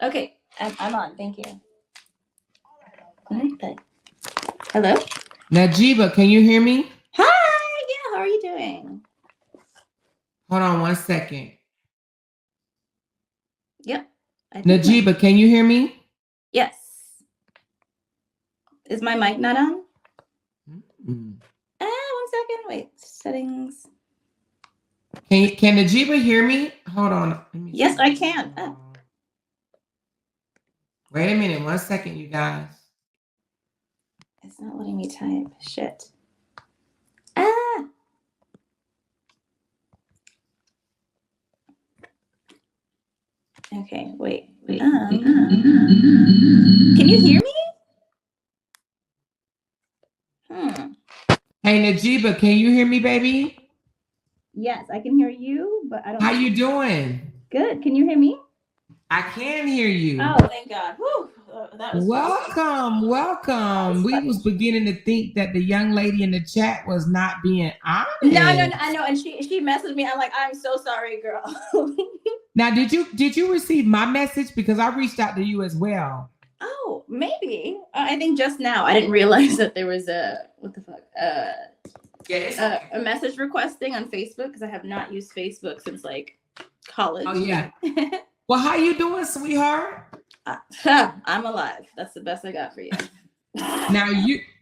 Okay, I'm on. Thank you. Okay. Hello? Najiba, can you hear me? Hi, yeah, how are you doing? Hold on 1 second. Yep. Najiba, can you hear me? Yes. Is my mic not on? Mm. 1 second. Wait, settings. Can Najiba hear me? Hold on. Yes, I can. Wait a minute. 1 second, you guys. It's not letting me type. Shit. Ah. Okay, wait. Can you hear me? Hey, Najiba, can you hear me, baby? Yes, I can hear you, but I don't. How you doing? Good. Can you hear me? I can hear you. Oh, thank God. Whew. That was welcome. We was beginning to think that the young lady in the chat was not being honest. No, I know. And she messaged me. I'm like, I'm so sorry, girl. Now, did you receive my message? Because I reached out to you as well. Oh, maybe. I think just now. I didn't realize that there was a what the fuck a message request thing on Facebook because I have not used Facebook since like college. Oh yeah. Well, how you doing, sweetheart? I'm alive. That's the best I got for you. Now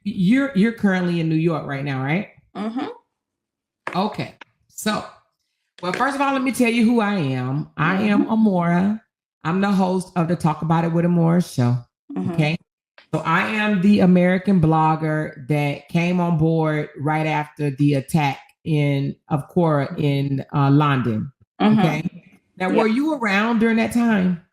you're currently in New York right now, right? Mm-hmm. Okay. So, well, first of all, let me tell you who I am. I am Amora. I'm the host of the Talk About It with Amora show. Okay. So I am the American blogger that came on board right after the attack of Quora in London. Okay. Now, were you around during that time?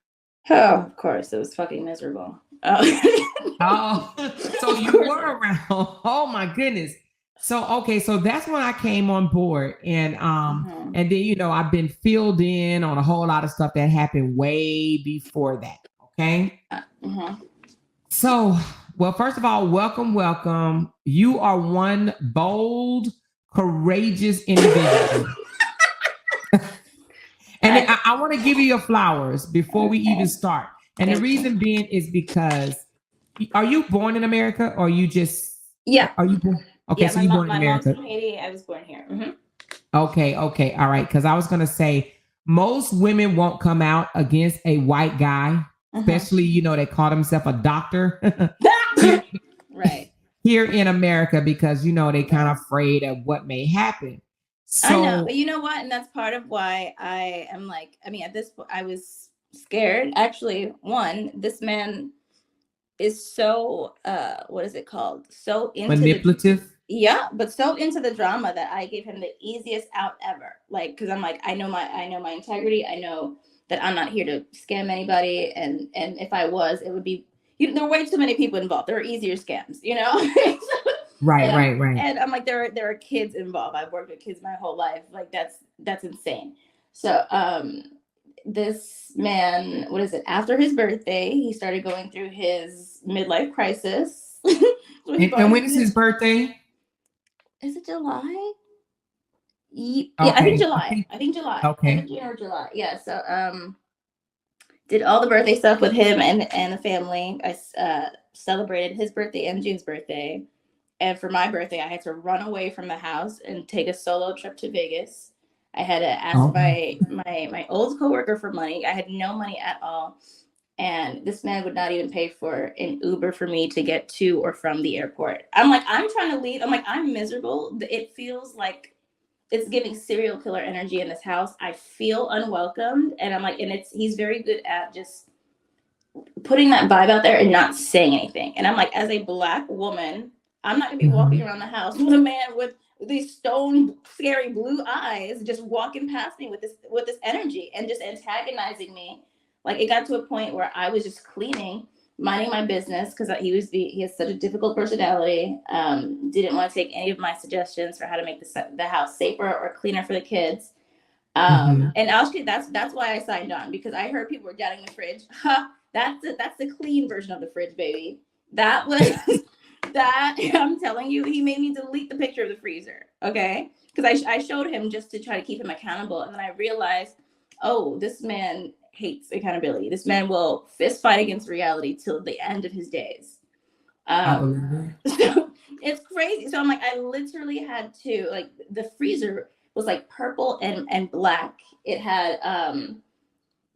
Oh, of course. It was fucking miserable. Oh, so you were around. Oh my goodness. So okay, so that's when I came on board, and and then I've been filled in on a whole lot of stuff that happened way before that. Okay. So, well, first of all, welcome. You are one bold, courageous individual. And I want to give you your flowers before we even start. And the reason being is because, are you born in America or you just? Yeah. Are you born? Okay, yeah, so you born in my America. mom's from Haiti. I was born here. Okay, all right. Because I was gonna say most women won't come out against a white guy, especially they call themselves a doctor. Right. Here in America, because they kind of afraid of what may happen. So, I know, but you know what? And that's part of why I am like, I mean, at this point, I was scared. Actually, one, this man is so, what is it called? So into manipulative. But so into the drama that I gave him the easiest out ever. Like, because I'm like, I know my integrity. I know that I'm not here to scam anybody. And if I was, it would be, there are way too many people involved. There are easier scams, Right. And I'm like, there are kids involved. I've worked with kids my whole life. Like that's insane. So this man, what is it? After his birthday, he started going through his midlife crisis. And when is his birthday? Is it July? Yeah, I think July. Okay. End of June or July. Yeah. So did all the birthday stuff with him and the family. I celebrated his birthday and June's birthday. And for my birthday, I had to run away from the house and take a solo trip to Vegas. I had to ask my old coworker for money. I had no money at all. And this man would not even pay for an Uber for me to get to or from the airport. I'm like, I'm trying to leave. I'm like, I'm miserable. It feels like it's giving serial killer energy in this house. I feel unwelcomed. And I'm like, and he's very good at just putting that vibe out there and not saying anything. And I'm like, as a Black woman, I'm not gonna be walking around the house with a man with these stone scary blue eyes just walking past me with this energy and just antagonizing me. Like, it got to a point where I was just cleaning, minding my business, because he has such a difficult personality. Didn't want to take any of my suggestions for how to make the house safer or cleaner for the kids. And actually that's why I signed on, because I heard people were doubting the fridge. That's the clean version of the fridge, baby. That was that. I'm telling you, he made me delete the picture of the freezer. Okay, because I showed him just to try to keep him accountable, and then I realized, oh, this man hates accountability. This man will fist fight against reality till the end of his days. So it's crazy. So I'm like, I literally had to, like, the freezer was like purple and black. It had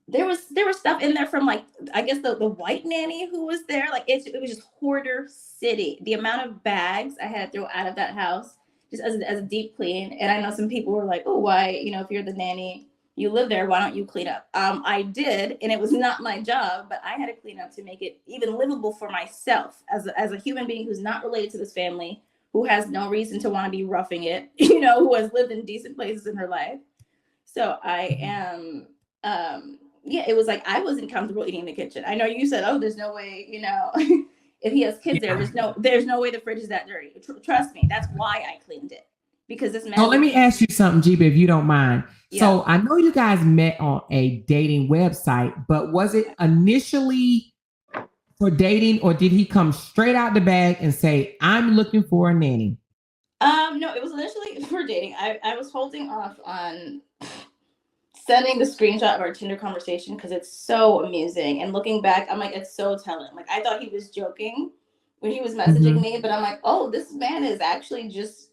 there was stuff in there from, like, I guess the white nanny who was there. Like, it was just hoarder city. The amount of bags I had to throw out of that house just as a deep clean. And I know some people were like, oh, why, if you're the nanny, you live there, why don't you clean up? I did, and it was not my job, but I had to clean up to make it even livable for myself as a human being who's not related to this family, who has no reason to want to be roughing it, who has lived in decent places in her life. So I am, it was like I wasn't comfortable eating in the kitchen. I know you said, oh, there's no way, if he has kids there, there's no way the fridge is that dirty. Trust me, that's why I cleaned it. Because this man. So let me ask you something, Jeeba, if you don't mind. Yeah. So I know you guys met on a dating website, but was it initially for dating, or did he come straight out the bag and say, I'm looking for a nanny? No, it was initially for dating. I was holding off on sending the screenshot of our Tinder conversation because it's so amusing. And looking back, I'm like, it's so telling. Like, I thought he was joking when he was messaging me, but I'm like, oh, this man is actually just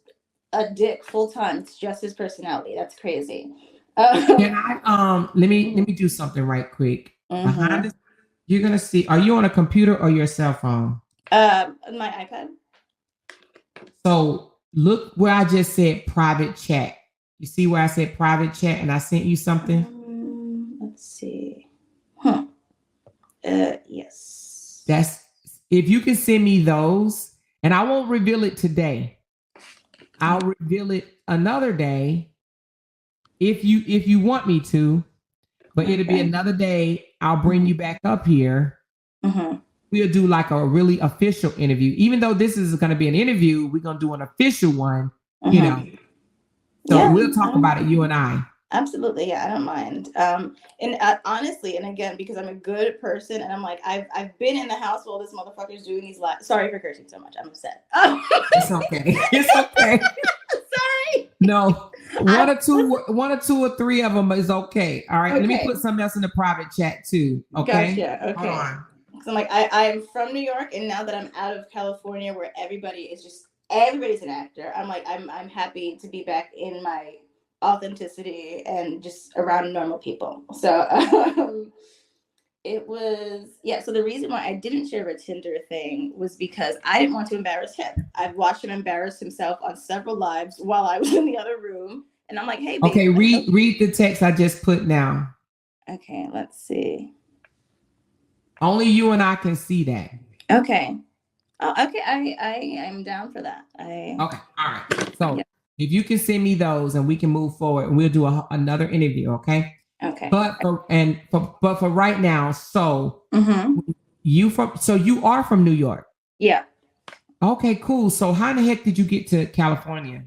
a dick full time. It's just his personality. That's crazy. Can I let me do something right quick. Behind this, you're gonna see. Are you on a computer or your cell phone? My iPad. So look where I just said private chat. You see where I said private chat, and I sent you something. Let's see. Yes. That's if you can send me those, and I won't reveal it today. I'll reveal it another day if you want me to, but it'll be another day. I'll bring you back up here. We'll do like a really official interview. Even though this is going to be an interview, we're going to do an official one, So we'll talk about it, you and I. Absolutely. Yeah, I don't mind. And honestly, and again, because I'm a good person and I'm like, I've been in the house while this motherfucker's doing these sorry for cursing so much. I'm upset. It's okay. It's okay. Sorry. No, one or two or three of them is okay. All right. Okay. Let me put something else in the private chat too. Okay. Gotcha. Okay. Hold on. So I'm like, I'm from New York, and now that I'm out of California, where everybody's an actor, I'm like, I'm happy to be back in my authenticity and just around normal people. So it was, so the reason why I didn't share a Tinder thing was because I didn't want to embarrass him. I've watched him embarrass himself on several lives while I was in the other room, and I'm like, hey, baby, okay, read the text I just put now. Okay, let's see. Only you and I can see that. Okay. Oh, okay. I'm down for that. Okay. All right. So if you can send me those, and we can move forward, and we'll do another interview. Okay. Okay. But for right now, so you are from New York. Yeah. Okay. Cool. So how in the heck did you get to California?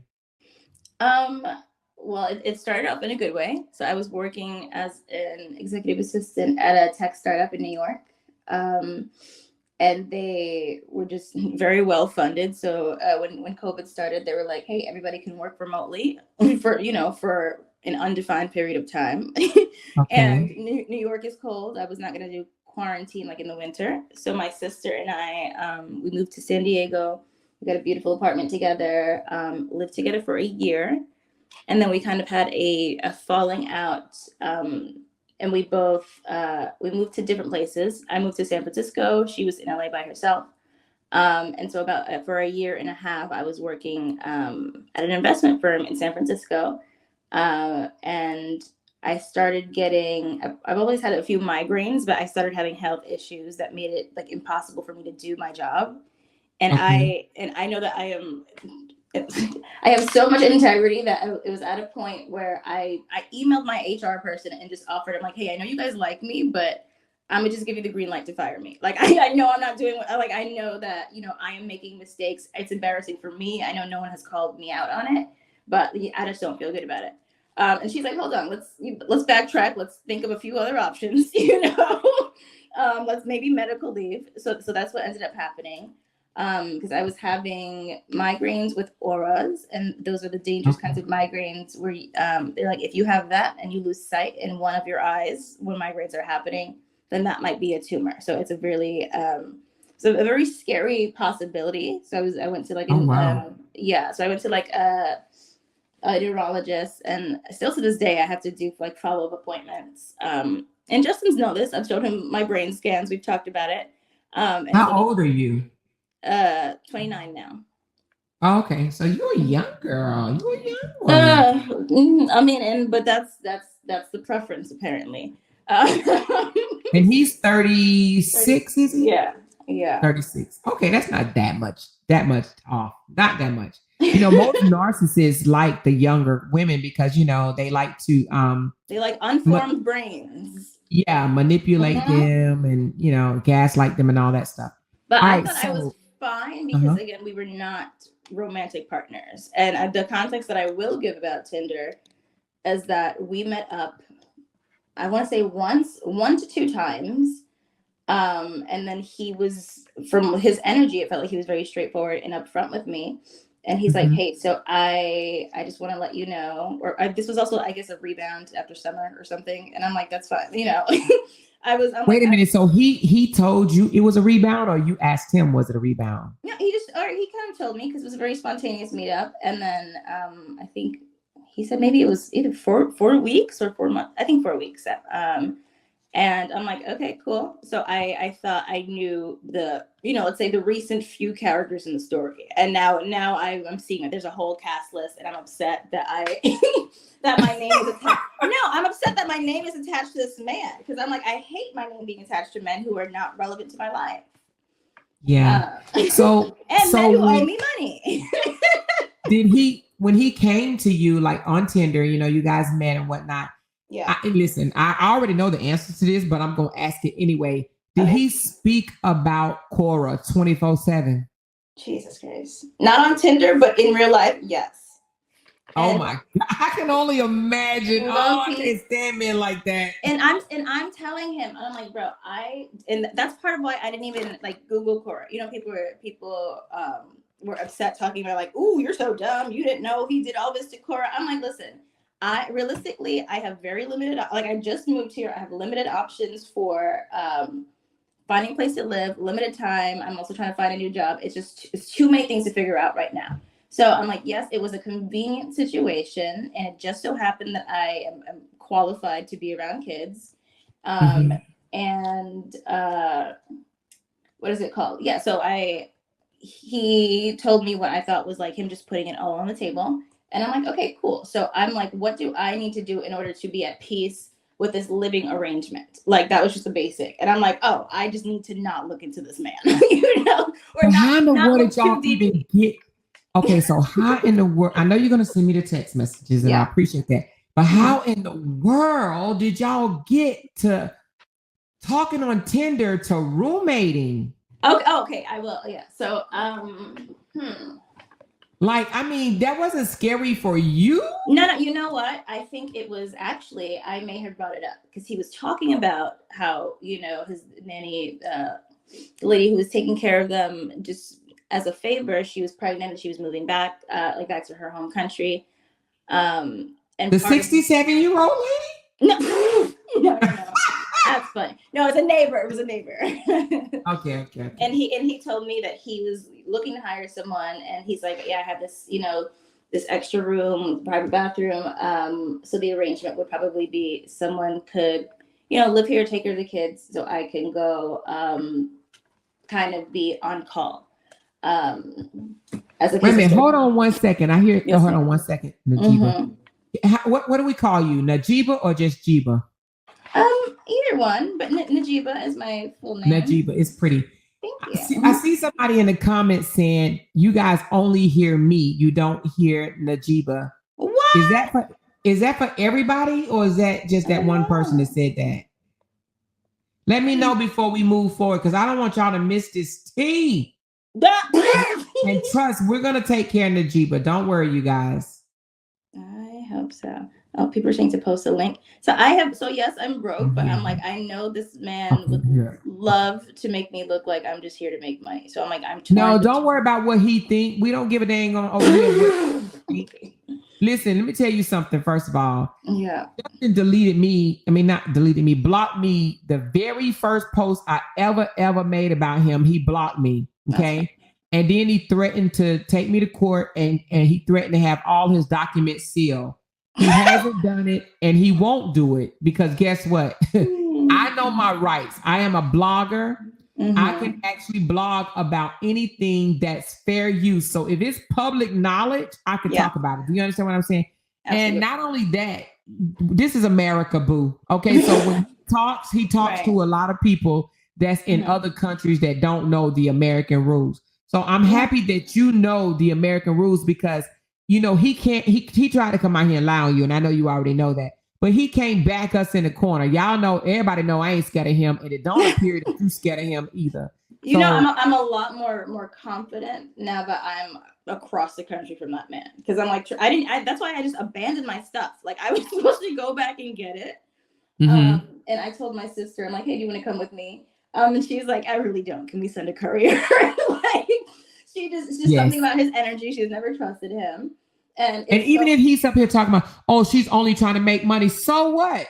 Well, it started off in a good way. So I was working as an executive assistant at a tech startup in New York. And they were just very well funded. So when COVID started, they were like, hey, everybody can work remotely for an undefined period of time. And New York is cold. I was not going to do quarantine like in the winter. So my sister and I, we moved to San Diego. We got a beautiful apartment together, lived together for a year. And then we kind of had a falling out. And we both, we moved to different places. I moved to San Francisco. She was in LA by herself. And so for a year and a half, I was working at an investment firm in San Francisco. And I started I've always had a few migraines, but I started having health issues that made it like impossible for me to do my job. And I know that I have so much integrity that it was at a point where I emailed my HR person and just offered, I'm like, hey, I know you guys like me, but I'm gonna just give you the green light to fire me. Like, I know I'm not doing I know that, I am making mistakes. It's embarrassing for me. I know no one has called me out on it, but I just don't feel good about it. And she's like, hold on, let's backtrack. Let's think of a few other options, let's maybe medical leave. So that's what ended up happening. because I was having migraines with auras, and those are the dangerous kinds of migraines where they're like, if you have that and you lose sight in one of your eyes when migraines are happening, then that might be a tumor. So it's a really so a very scary possibility. So I went to like Oh, wow. so I went to like a neurologist, and still to this day I have to do like follow-up appointments. And Justin's know this. I've showed him my brain scans. We've talked about it. And How so old are you? 29 now. Oh, okay, so you're a young girl. You're a young one. I mean, but that's the preference apparently. And he's 36, is he? Yeah. 36. Okay, that's not that much off. Not that much. You know, most narcissists like the younger women because you know they like to they like unformed brains. Yeah, manipulate them and you know, gaslight them and all that stuff. But I thought I was fine because again, we were not romantic partners. And the context that I will give about Tinder is that we met up, I want to say one to two times. And then he was, from his energy, it felt like he was very straightforward and upfront with me. And he's like, hey, so I just want to let you know, or this was also, I guess, a rebound after summer or something. And I'm like, that's fine. You know, Wait a minute. So he told you it was a rebound, or you asked him, was it a rebound? No, he kind of told me because it was a very spontaneous meetup. And then I think he said maybe it was either 4 weeks or 4 months. I think 4 weeks. And I'm like, okay, cool. So I thought I knew the, let's say the recent few characters in the story. And now I'm seeing it. There's a whole cast list, and I'm upset that that my name is attached. No, I'm upset that my name is attached to this man, because I'm like, I hate my name being attached to men who are not relevant to my life. Yeah. Men who owe me money. When he came to you, like on Tinder, you guys met and whatnot. Yeah. Listen, I already know the answer to this, but I'm going to ask it anyway. Did he speak about Cora 24/7? Jesus Christ. Not on Tinder, but in real life, yes. Oh my God. I can only imagine. I can't stand men like that. And I'm telling him, I'm like, bro, and that's part of why I didn't even like Google Cora. People were upset talking about like, ooh, you're so dumb. You didn't know he did all this to Cora. I'm like, listen, I have very limited, like I just moved here. I have limited options for finding a place to live, limited time. I'm also trying to find a new job. It's too many things to figure out right now. So I'm like, yes, it was a convenient situation. And it just so happened that I am qualified to be around kids. And what is it called? Yeah. So he told me what I thought was like him just putting it all on the table. And I'm like, okay, cool. So I'm like, what do I need to do in order to be at peace with this living arrangement? Like, that was just the basic. And I'm like, oh, I just need to not look into this man, Or how in the world did y'all even get? Okay, so how in the world? I know you're gonna send me the text messages, and I appreciate that. But how in the world did y'all get to talking on Tinder to roommating? Okay, I will. Yeah. So, Like, I mean, that wasn't scary for you? No, you know what? I think it was actually, I may have brought it up because he was talking about how, his nanny, the lady who was taking care of them, just as a favor, she was pregnant and she was moving back, back to her home country. And the 67-year-old lady? No. That's funny. No, it's a neighbor. It was a neighbor. Okay. And he told me that he was looking to hire someone, and he's like, yeah, I have this, this extra room, private bathroom. So the arrangement would probably be someone could, live here, take care of the kids, so I can go, kind of be on call. As a Wait a minute. Hold on 1 second. I hear. Yes, hold on 1 second, Najiba. What do we call you, Najiba or just Jiba? Either one, but Najiba is my full name. Najiba is pretty. Thank you. I see somebody in the comments saying you guys only hear me, you don't hear Najiba. What? Is that for everybody, or is that just that one person that said that? Let me know before we move forward, because I don't want y'all to miss this tea. And trust, we're gonna take care of Najiba. Don't worry, you guys. I hope so. Oh, people are saying to post a link. So yes, I'm broke, but I'm like, I know this man would love to make me look like I'm just here to make money. So I'm like, I'm torn. No, don't worry about what he think. We don't give a dang on over here. Listen, let me tell you something. First of all, yeah, Justin deleted me. I mean, not deleted me, blocked me. The very first post I ever made about him, he blocked me. Okay. And then he threatened to take me to court and he threatened to have all his documents sealed. He hasn't done it and he won't do it because guess what? I know my rights. I am a blogger. Mm-hmm. I can actually blog about anything that's fair use. So if it's public knowledge, I can talk about it. Do you understand what I'm saying? Absolutely. And not only that, this is America, boo. Okay, so when he talks to a lot of people that's in other countries that don't know the American rules. So I'm happy that you know the American rules because, you know, he tried to come out here and lie on you. And I know you already know that. But he can't back us in the corner. Y'all know, everybody know I ain't scared of him. And it don't appear that you scared of him either. You know, I'm a lot more confident now that I'm across the country from that man. Because I'm like, that's why I just abandoned my stuff. Like I was supposed to go back and get it. Mm-hmm. And I told my sister, I'm like, hey, do you want to come with me? And she's like, I really don't. Can we send a courier? Like, it's just something about his energy. She's never trusted him. And even if he's up here talking about, oh, she's only trying to make money. So what?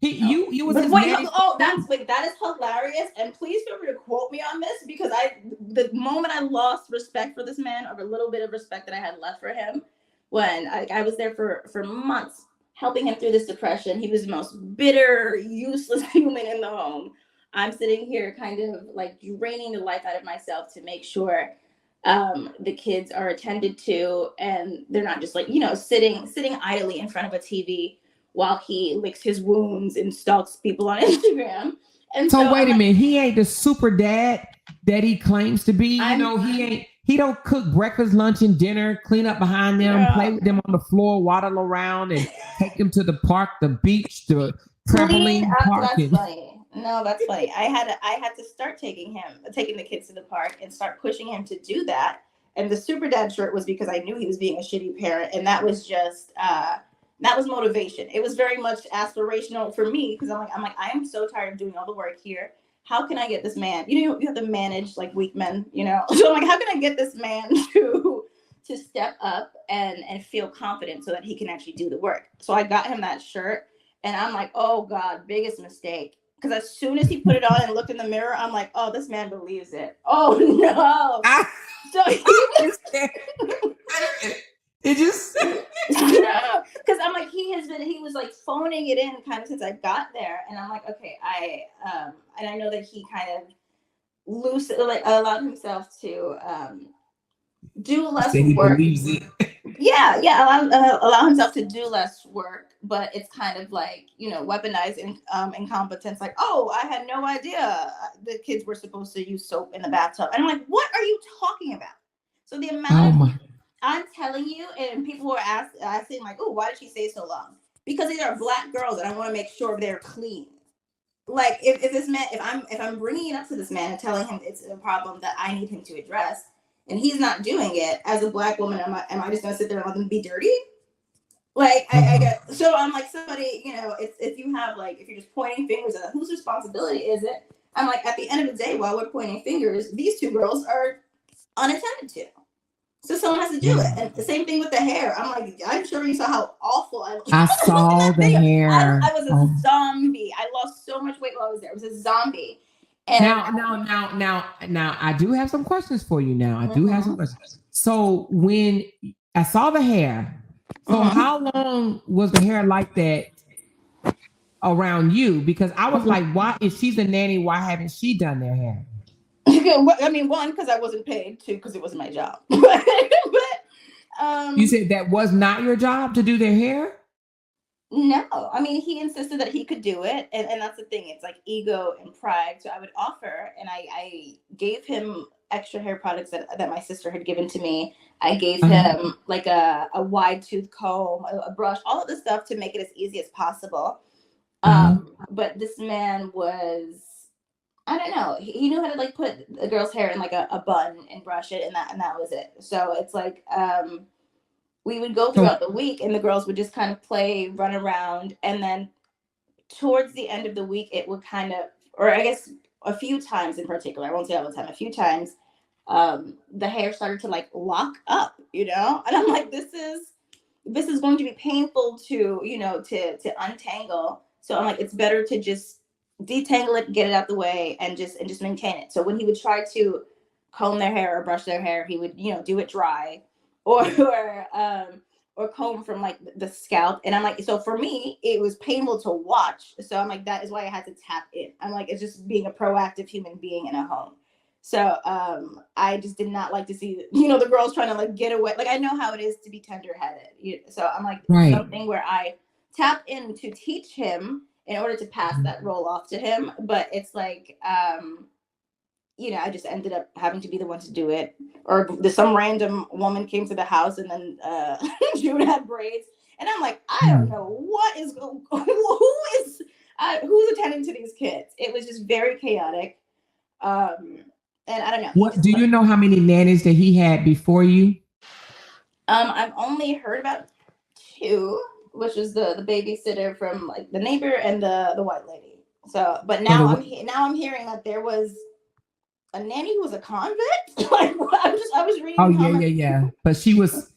You was that is hilarious. And please feel free to quote me on this because the moment I lost respect for this man, or a little bit of respect that I had left for him, when I was there for months helping him through this depression. He was the most bitter, useless human in the home. I'm sitting here kind of like draining the life out of myself to make sure the kids are attended to and they're not just like, you know, sitting idly in front of a TV while he licks his wounds and stalks people on Instagram. And so wait a minute, he ain't the super dad that he claims to be. He don't cook breakfast, lunch, and dinner, clean up behind them, play with them on the floor, waddle around, and take them to the park, the beach, the trampoline park. That's funny. No, that's funny. I had to start taking the kids to the park and start pushing him to do that. And the super dad shirt was because I knew he was being a shitty parent, and that was just that was motivation. It was very much aspirational for me because I'm like I am so tired of doing all the work here. How can I get this man? You know, you have to manage like weak men, you know. So I'm like, how can I get this man to step up and feel confident so that he can actually do the work? So I got him that shirt, and I'm like, oh God, biggest mistake. Because as soon as he put it on and looked in the mirror, I'm like, oh, this man believes it. Oh no! So he was it just because I'm like he was like phoning it in kind of since I got there, and I'm like, okay, and I know that he kind of allowed himself to do less work. Allow himself to do less work, but it's kind of like, you know, weaponizing incompetence. Like, oh, I had no idea the kids were supposed to use soap in the bathtub, and I'm like, what are you talking about? So the amount I'm telling you, and people were asking like, oh, why did she stay so long? Because these are Black girls, and I want to make sure they're clean. Like, if this man, if I'm bringing it up to this man and telling him it's a problem that I need him to address, and he's not doing it, as a Black woman, am I just gonna sit there and let them be dirty? Like, I get, so I'm like, somebody, you know, if you're just pointing fingers at whose responsibility is it? I'm like, at the end of the day, while we're pointing fingers, these two girls are unattended to. So someone has to do it. And the same thing with the hair. I'm like, I'm sure you saw how awful I looked. I saw the hair. I was a zombie. I lost so much weight while I was there. I was a zombie. And now, I do have some questions for you now. I do have some questions. So when I saw the hair, so how long was the hair like that around you? Because I was like, why, if she's a nanny, why haven't she done their hair? I mean, one, because I wasn't paid. Two, because it wasn't my job. But you said that was not your job to do their hair? No, I mean, he insisted that he could do it, and that's the thing. It's like ego and pride. So I would offer, and I gave him extra hair products that my sister had given to me. I gave him like a wide tooth comb, a brush, all of this stuff to make it as easy as possible. But this man was, I don't know. He knew how to like put a girl's hair in like a bun and brush it, and that was it. So it's like we would go So throughout the week, and the girls would just kind of play, run around, and then towards the end of the week, it would kind of, or I guess a few times in particular, I won't say all the time, a few times, the hair started to like lock up, you know? And I'm like, this is going to be painful to, you know, to untangle. So I'm like, it's better to just detangle it, get it out the way, and just maintain it. So when he would try to comb their hair or brush their hair, he would, you know, do it dry, or or comb from like the scalp. And I'm like, so for me, it was painful to watch. So I'm like, that is why I had to tap in. I'm like, it's just being a proactive human being in a home. So I just did not like to see, you know, the girls trying to like get away. Like I know how it is to be tender headed. So I'm like, right. something where I tap in to teach him in order to pass that role off to him. But it's like, you know, I just ended up having to be the one to do it. Or some random woman came to the house, and then June had braids, and I'm like, I don't know what is who's attending to these kids. It was just very chaotic, and I don't know. What do you know how many nannies that he had before you? I've only heard about two, which is the babysitter from like the neighbor and the white lady. So, but now I'm hearing that there was a nanny who was a convict. Like I was reading. Oh yeah. But she was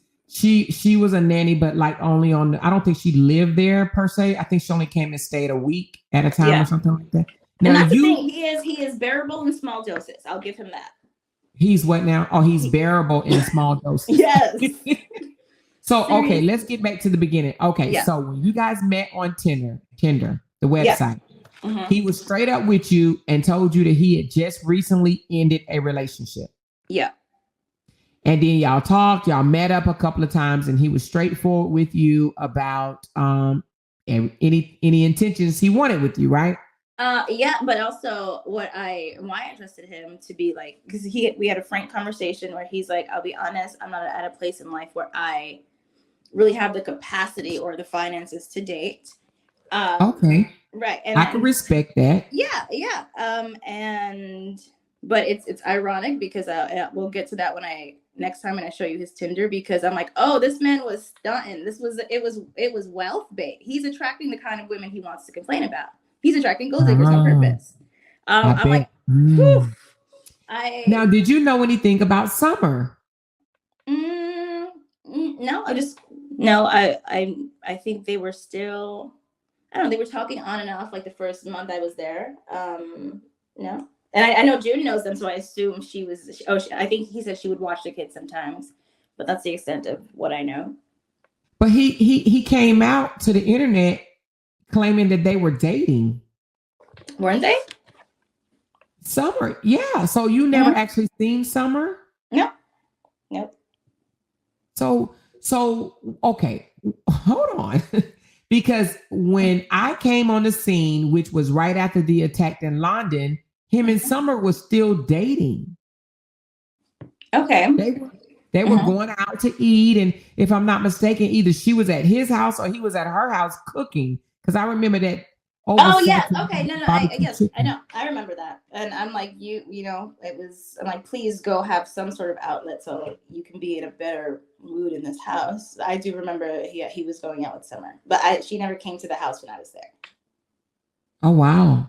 a nanny, but like only on. I don't think she lived there per se. I think she only came and stayed a week at a time or something like that. Now, and that's the thing. He is bearable in small doses. I'll give him that. He's what now? Oh, he's bearable in small doses. Yes. So okay, let's get back to the beginning. Okay, so when you guys met on Tinder, the website. He was straight up with you and told you that he had just recently ended a relationship. Yeah. And then y'all talked, y'all met up a couple of times, and he was straightforward with you about any intentions he wanted with you, right? Yeah, but also why I trusted him to be like, because we had a frank conversation where he's like, I'll be honest, I'm not at a place in life where I really have the capacity or the finances to date. Okay. Right. And I can respect that. Yeah. But it's ironic because we'll get to that next time when I show you his Tinder, because I'm like, oh, this man was stunting. It was wealth bait. He's attracting the kind of women he wants to complain about. He's attracting gold diggers on purpose. I'm like, whew, now, did you know anything about Summer? No, I think they were still, I don't know, they were talking on and off like the first month I was there. No. And I know June knows them, so I assume she was. I think he said she would watch the kids sometimes, but that's the extent of what I know. But he came out to the internet claiming that they were dating. Weren't they? Summer, yeah. So you never actually seen Summer? No. Nope. So okay, hold on. Because when I came on the scene, which was right after the attack in London, him and Summer was still dating. Okay. They were going out to eat, and if I'm not mistaken, either she was at his house or he was at her house cooking. Because I remember that. Oh yeah. Okay. No. I guess I know. I remember that, and I'm like, you know, I'm like, please go have some sort of outlet so you can be in a better mood in this house. I do remember he was going out with Summer, but she never came to the house when I was there. Oh wow.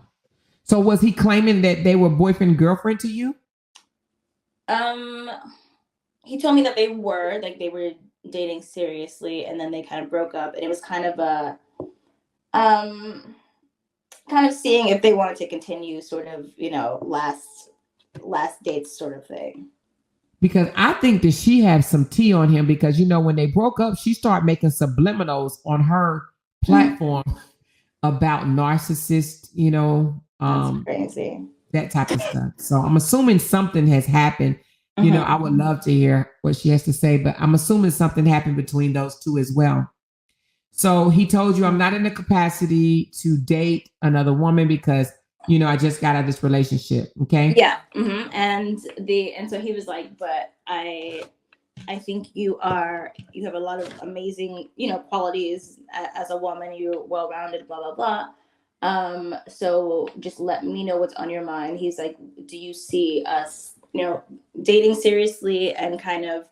So was he claiming that they were boyfriend girlfriend to you? He told me that they were dating seriously, and then they kind of broke up, and it was kind of a kind of seeing if they wanted to continue, sort of, you know, last dates sort of thing. Because I think that she had some tea on him, because, you know, when they broke up, she started making subliminals on her platform about narcissists, you know, that's crazy. That type of stuff. So I'm assuming something has happened. You know, I would love to hear what she has to say, but I'm assuming something happened between those two as well. So he told you, I'm not in the capacity to date another woman because, you know, I just got out of this relationship. Okay. Yeah. And so he was like, but I think you have a lot of amazing, you know, qualities as a woman. You're well-rounded, blah, blah, blah. So just let me know what's on your mind. He's like, do you see us, you know, dating seriously and kind of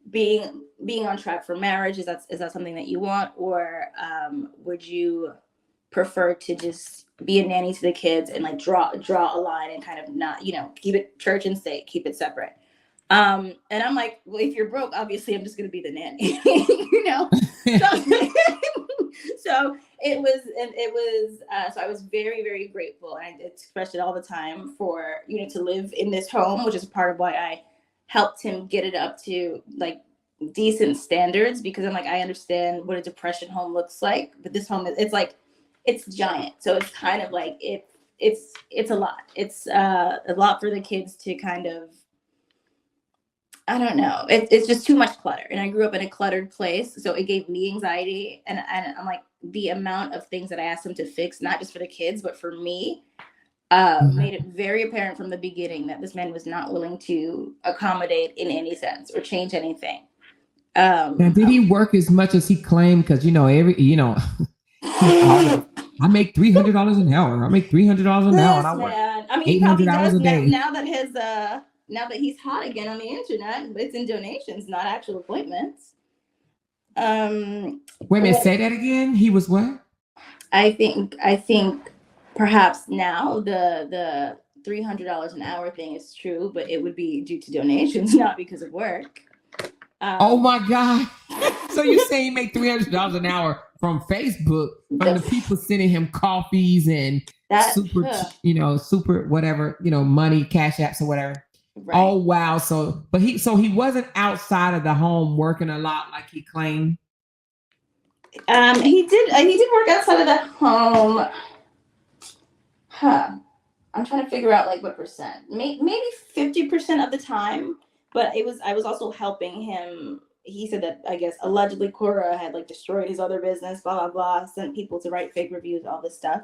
being on track for marriage, is that something that you want, or would you prefer to just be a nanny to the kids and like draw a line and kind of not, keep it church and state, keep it separate? And I'm like, well, if you're broke, obviously I'm just gonna be the nanny. So so I was very, very grateful, and I expressed it all the time for to live in this home, which is part of why I helped him get it up to like decent standards, because I'm like, I understand what a depression home looks like, but this home it's giant, so it's kind of like it's a lot. It's a lot for the kids to kind of, I don't know. It's just too much clutter. And I grew up in a cluttered place, so it gave me anxiety. And I'm like, the amount of things that I asked him to fix, not just for the kids, but for me, made it very apparent from the beginning that this man was not willing to accommodate in any sense or change anything. Now, did he work as much as he claimed? Because I make $300 an hour. I make $300 an hour. And I work I mean, he probably does a day. now that he's hot again on the internet. It's in donations, not actual appointments. Wait a minute, say that again. He was what? I think perhaps now the $300 an hour thing is true, but it would be due to donations, not because of work. Oh my God! So you say he make $300 an hour from Facebook, from the people sending him coffees and super whatever, money, cash apps or whatever. Right. Oh wow! So he wasn't outside of the home working a lot like he claimed. He did work outside of the home. I'm trying to figure out like what percent. Maybe 50% of the time. But I was also helping him. He said that, I guess, allegedly Cora had like destroyed his other business, blah, blah, blah, sent people to write fake reviews, all this stuff.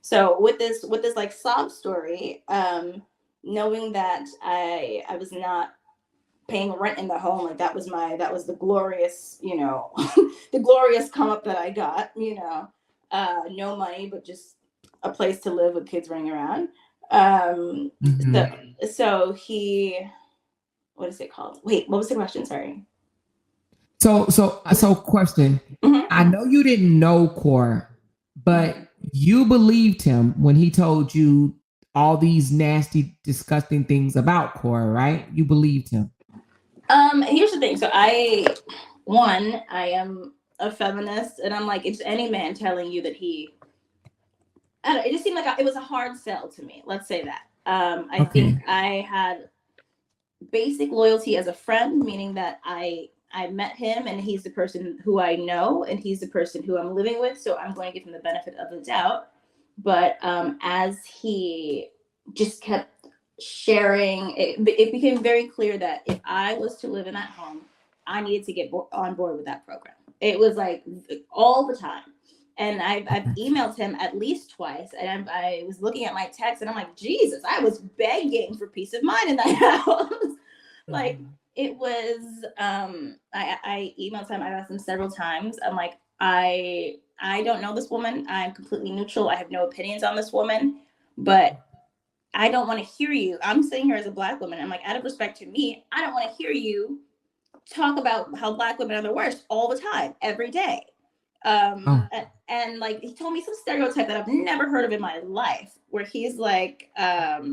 So with this like sob story, knowing that I was not paying rent in the home, like that was the glorious, the glorious come up that I got, no money, but just a place to live with kids running around. So he, what is it called? Wait, what was the question? Sorry. So question. Mm-hmm. I know you didn't know Cora, but you believed him when he told you all these nasty, disgusting things about Cora, right? You believed him. Here's the thing. So I am a feminist, and I'm like, it's any man telling you that it just seemed like it was a hard sell to me. Let's say that. I think I had basic loyalty as a friend, meaning that I met him and he's the person who I know and he's the person who I'm living with, so I'm going to give him the benefit of the doubt. But as he just kept sharing, it became very clear that if I was to live in that home, I needed to get on board with that program. It was like all the time. And I've emailed him at least twice, and I was looking at my text, and I'm like, Jesus, I was begging for peace of mind in that house. Like, it was, I emailed him, I asked him several times. I'm like, I don't know this woman. I'm completely neutral. I have no opinions on this woman, but I don't want to hear you. I'm sitting here as a Black woman. I'm like, out of respect to me, I don't want to hear you talk about how Black women are the worst all the time, every day. And like, he told me some stereotype that I've never heard of in my life, where he's like, what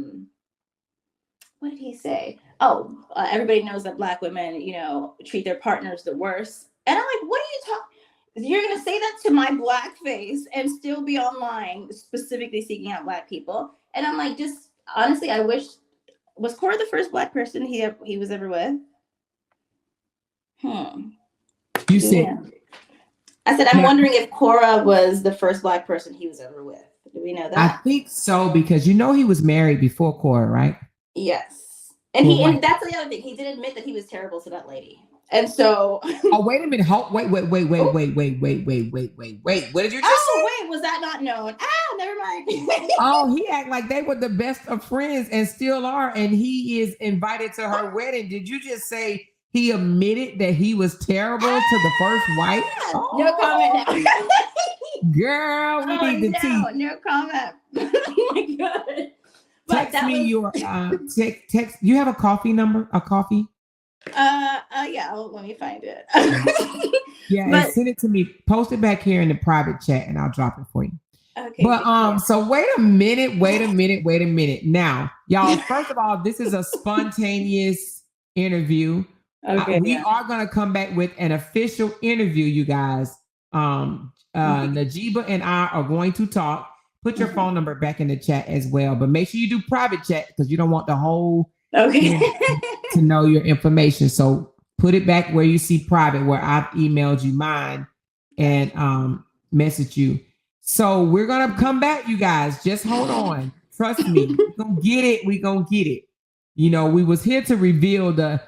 did he say? Oh, everybody knows that Black women, treat their partners the worst. And I'm like, what are you talking? You're going to say that to my Black face and still be online specifically seeking out Black people? And I'm like, just honestly, I wish, was Cora the first Black person he was ever with? You said, yeah. I said, I'm wondering if Cora was the first Black person he was ever with. Do we know that? I think so, because he was married before Cora, right? Yes. And that's the other thing. He did admit that he was terrible to that lady. And so oh, wait a minute. Wait. What did you just say? Wait, was that not known? Never mind. Oh, he act like they were the best of friends and still are, and he is invited to her wedding. Did you just say he admitted that he was terrible to the first wife? No comment now. Girl, we need the tea. No comment. Oh my God. Text me your text. You have a coffee number? A coffee? Yeah, let me find it. Yeah, and But send it to me. Post it back here in the private chat, and I'll drop it for you. okay, But thank you. so wait a minute. Now, y'all, first of all, this is a spontaneous interview. Okay, We yeah. are gonna come back with an official interview, you guys. Najiba and I are going to talk. Put your phone number back in the chat as well, but make sure you do private chat because you don't want the whole Okay. to know your information. So put it back where you see private, where I've emailed you mine and message you. So we're gonna come back, you guys. Just hold on. Trust me. We're gonna get it. We're gonna get it. You know, we was here to reveal the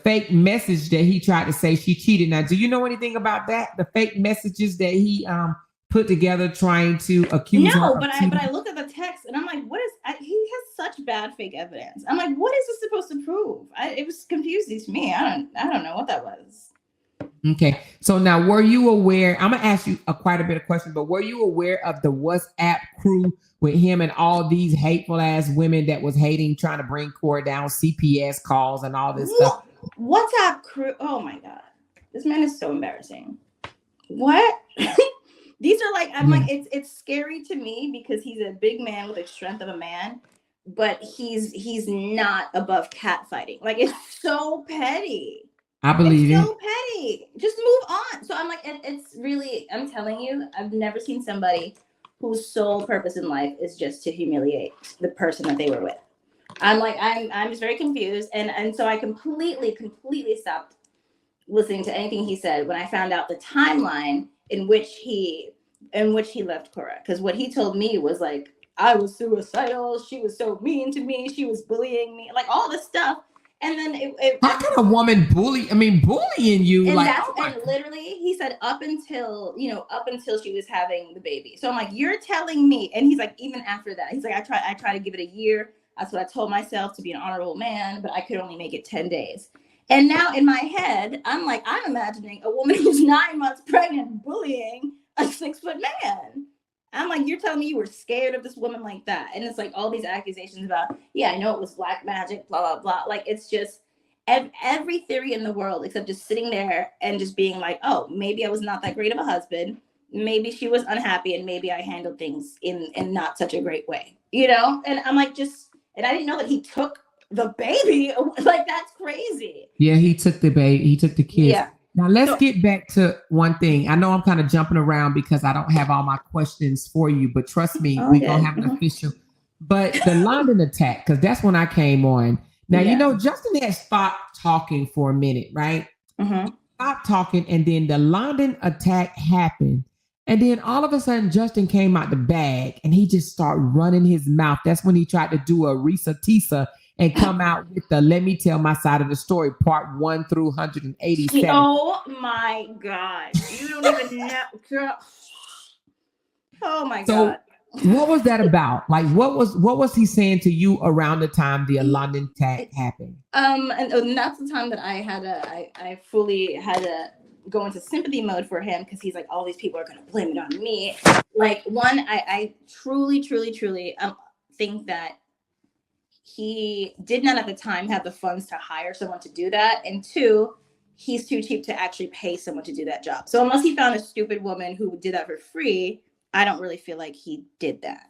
fake message that he tried to say she cheated. Now, do you know anything about that? The fake messages that he put together trying to accuse her No, of but cheating? I look at the text and I'm like, what is? He has such bad fake evidence. I'm like, what is this supposed to prove? It was confusing to me. I don't know what that was. Okay. So now, were you aware? I'm gonna ask you quite a bit of questions, but were you aware of the WhatsApp crew with him and all these hateful ass women that was hating, trying to bring Cora down, CPS calls and all this stuff? WhatsApp crew. Oh my god, this man is so embarrassing. What? These are like, I'm like, it's scary to me because he's a big man with the strength of a man, but he's not above catfighting. Like, it's so petty. I believe It's it. so petty. Just move on. So I'm like, it's really, I'm telling you, I've never seen somebody whose sole purpose in life is just to humiliate the person that they were with. I'm like, I'm just very confused. And so I completely stopped listening to anything he said when I found out the timeline in which he left Cora. Because what he told me was like, I was suicidal. She was so mean to me. She was bullying me, like all this stuff. And then How can a woman bullying you? and Like, that's oh my and literally he said up until she was having the baby. So I'm like, you're telling me? And he's like, even after that, he's like, I try to give it a year. That's what I told myself, to be an honorable man, but I could only make it 10 days. And now in my head, I'm like, I'm imagining a woman who's 9 months pregnant bullying a 6-foot man. I'm like, you're telling me you were scared of this woman like that? And it's like all these accusations about, yeah, I know it was black magic, blah, blah, blah. Like, it's just every theory in the world except just sitting there and just being like, oh, maybe I was not that great of a husband. Maybe she was unhappy and maybe I handled things in not such a great way, And I'm like, and I didn't know that he took the baby. Like, that's crazy. Yeah, he took the baby. He took the kids. Yeah. Now let's get back to one thing. I know I'm kind of jumping around because I don't have all my questions for you, but trust me, we're gonna have an official. But the London attack, because that's when I came on. Now, Justin had stopped talking for a minute, right? Stopped talking, and then the London attack happened. And then all of a sudden, Justin came out the bag and he just started running his mouth. That's when he tried to do a Risa Tisa and come out with the let me tell my side of the story, part 1 through 187. Oh my God. You don't even know. Oh my God. What was that about? Like, what was he saying to you around the time the London attack happened? And that's the time that I fully had to go into sympathy mode for him, because he's like, all these people are going to blame it on me. Like, one, I truly think that he did not at the time have the funds to hire someone to do that. And two, he's too cheap to actually pay someone to do that job. So unless he found a stupid woman who did that for free, I don't really feel like he did that.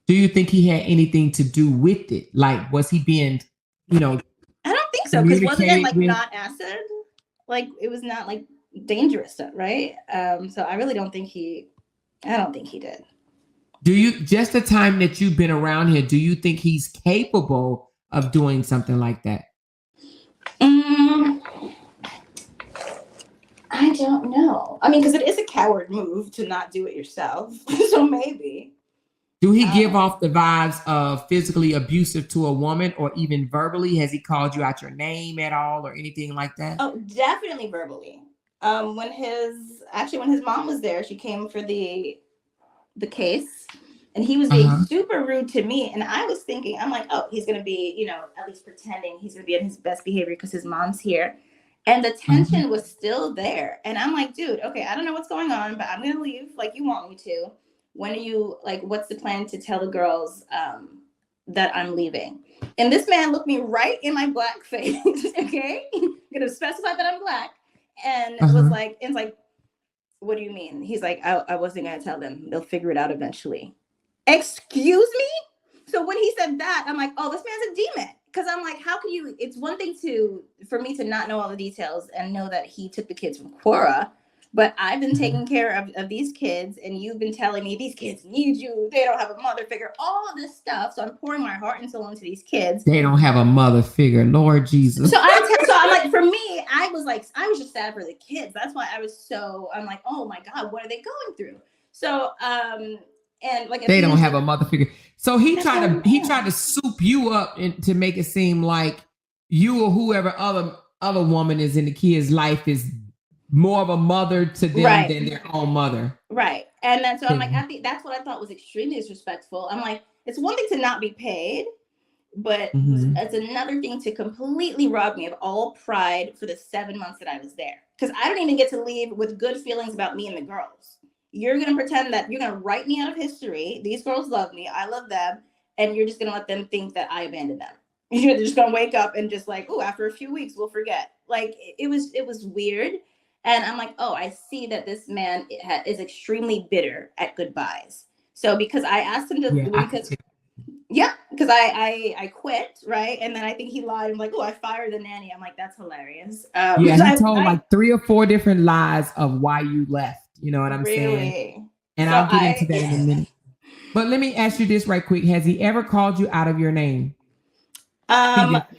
Do you think he had anything to do with it? Like, was he being, I don't think so, because wasn't it like not acid? Like, it was not like dangerous stuff, right? So I really don't think he did. Do you, just the time that you've been around here, do you think he's capable of doing something like that? I don't know. I mean, because it is a coward move to not do it yourself. So maybe. Do he give off the vibes of physically abusive to a woman, or even verbally? Has he called you out your name at all or anything like that? Oh, definitely verbally. When his mom was there, she came for the case, and he was being super rude to me. And I was thinking, I'm like, oh, he's going to be, at least pretending he's going to be in his best behavior because his mom's here. And the tension was still there. And I'm like, dude, okay, I don't know what's going on, but I'm going to leave like you want me to. When are you, like, what's the plan to tell the girls that I'm leaving? And this man looked me right in my black face, okay? gonna specify that I'm Black, and was like, and it's like, what do you mean? He's like, I wasn't gonna tell them. They'll figure it out eventually. Excuse me? So when he said that, I'm like, oh, this man's a demon. Because I'm like, how can you? It's one thing for me to not know all the details and know that he took the kids from Quora, but I've been taking care of these kids, and you've been telling me these kids need you. They don't have a mother figure. All of this stuff. So I'm pouring my heart and soul into these kids. They don't have a mother figure, Lord Jesus. So I'm like, for me, I was just sad for the kids. That's why I'm like, oh my God, what are they going through? So and like they don't have a mother figure. So he tried to soup you up to make it seem like you or whoever other woman is in the kid's life is more of a mother to them than their own mother. Right. And then so I'm like, I think that's what I thought was extremely disrespectful. I'm like, it's one thing to not be paid, but it's another thing to completely rob me of all pride for the 7 months that I was there. Because I don't even get to leave with good feelings about me and the girls. You're going to pretend that you're going to write me out of history. These girls love me. I love them. And you're just going to let them think that I abandoned them. You're just going to wake up and just like, oh, after a few weeks, we'll forget. Like, it was weird. And I'm like, oh, I see that this man is extremely bitter at goodbyes. So because I asked him to, because I quit, right? And then I think he lied. I'm like, oh, I fired the nanny. I'm like, that's hilarious. He told like 3 or 4 different lies of why you left. You know what I'm saying? And so I'll get into that in a minute. But let me ask you this right quick. Has he ever called you out of your name? Not like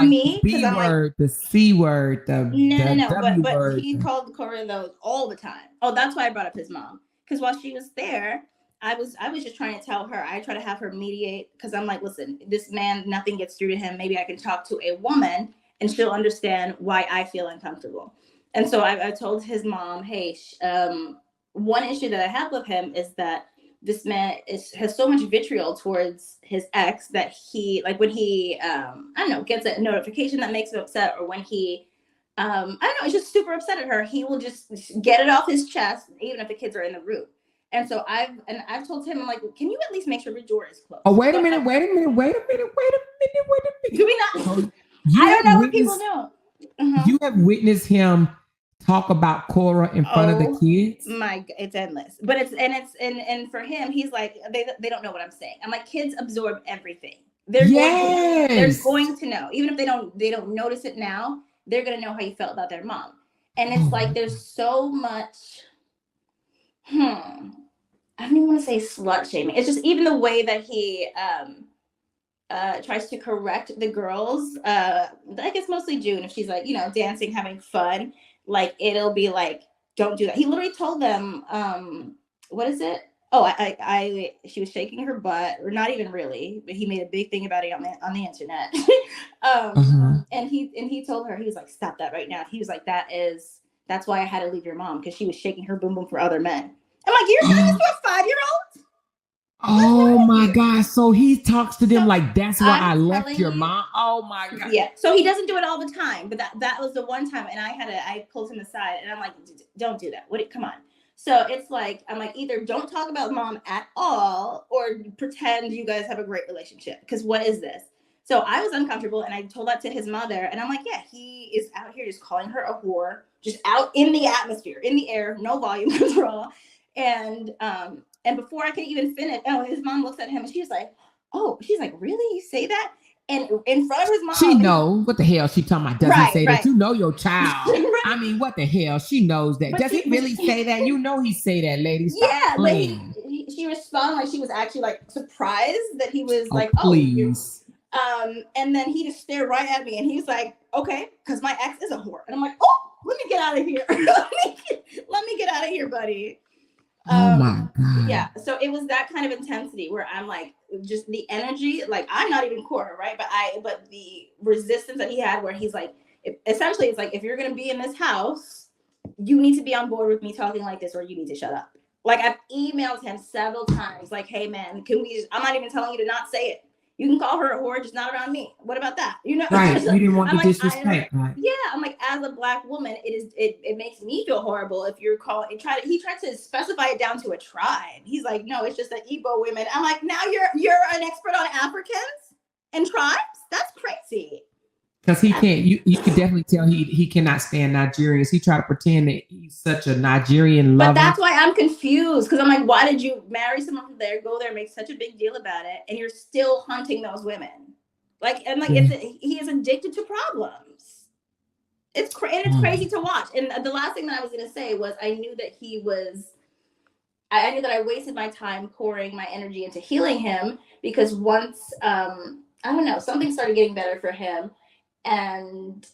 me. The B word, the C word, the W but word. He called Cora those all the time. Oh, that's why I brought up his mom. Because while she was there, I was just trying to tell her. I try to have her mediate because I'm like, listen, this man, nothing gets through to him. Maybe I can talk to a woman and she'll understand why I feel uncomfortable. And so I told his mom, hey, one issue that I have with him is that this man has so much vitriol towards his ex that he, like when he, I don't know, gets a notification that makes him upset, or when he, I don't know, is just super upset at her, he will just get it off his chest, even if the kids are in the room. And so I've told him, I'm like, can you at least make sure the door is closed? Oh, wait a minute. Do we not? I don't know what people know. You have witnessed him talk about Cora in front of the kids? It's endless. But it's for him, he's like, they don't know what I'm saying. I'm like, kids absorb everything. They're going to know. Even if they don't notice it now, they're gonna know how you felt about their mom. And it's like there's so much I don't even want to say slut shaming. It's just even the way that he tries to correct the girls. I guess mostly June, if she's like, dancing, having fun, like it'll be like, don't do that. He literally told them, what is it? Oh, she was shaking her butt, or not even really, but he made a big thing about it on the internet. And he told her, he was like, stop that right now. He was like, that's why I had to leave your mom, because she was shaking her boom boom for other men. I'm like, you're doing this for a 5-year-old? Oh my God. So he talks to them like, that's why I left your mom. Oh my God. Yeah. So he doesn't do it all the time, but that was the one time. And I pulled him aside and I'm like, don't do that. Come on. So it's like, I'm like, either don't talk about mom at all or pretend you guys have a great relationship. Because what is this? So I was uncomfortable and I told that to his mother. And I'm like, yeah, he is out here just calling her a whore, just out in the atmosphere, in the air, no volume control. And before I could even finish, his mom looks at him and she's like, really? You say that? And in front of his mom. She knows what the hell she talking about. Doesn't say that. You know your child. Right. I mean, what the hell? She knows that. Does he really say that? You know he say that, lady. Stop playing. She responded like she was actually like surprised that he was please. And then he just stared right at me and he's like, okay, because my ex is a whore. And I'm like, oh, let me get out of here. let me get out of here, buddy. Oh my God. Yeah. So it was that kind of intensity where I'm like, just the energy, like I'm not even Cora, right? But the resistance that he had where he's like, essentially it's like, if you're going to be in this house, you need to be on board with me talking like this, or you need to shut up. Like I've emailed him several times, like, hey man, I'm not even telling you to not say it. You can call her a whore, just not around me. What about that? Right. You didn't want the disrespect. Right. Yeah. I'm like, as a Black woman, it makes me feel horrible if you're calling. He tried to specify it down to a tribe. He's like, no, it's just the Igbo women. I'm like, now you're an expert on Africans and tribes? That's crazy. Because he can't, you could definitely tell he cannot stand Nigerians. He tried to pretend that he's such a Nigerian lover. But that's why I'm confused, because I'm like, why did you marry someone from there, go there, make such a big deal about it, and you're still hunting those women? Like, and like, he is addicted to problems. It's crazy to watch. And the last thing that I was gonna say was, I knew that I knew that I wasted my time pouring my energy into healing him, because once I don't know, something started getting better for him, and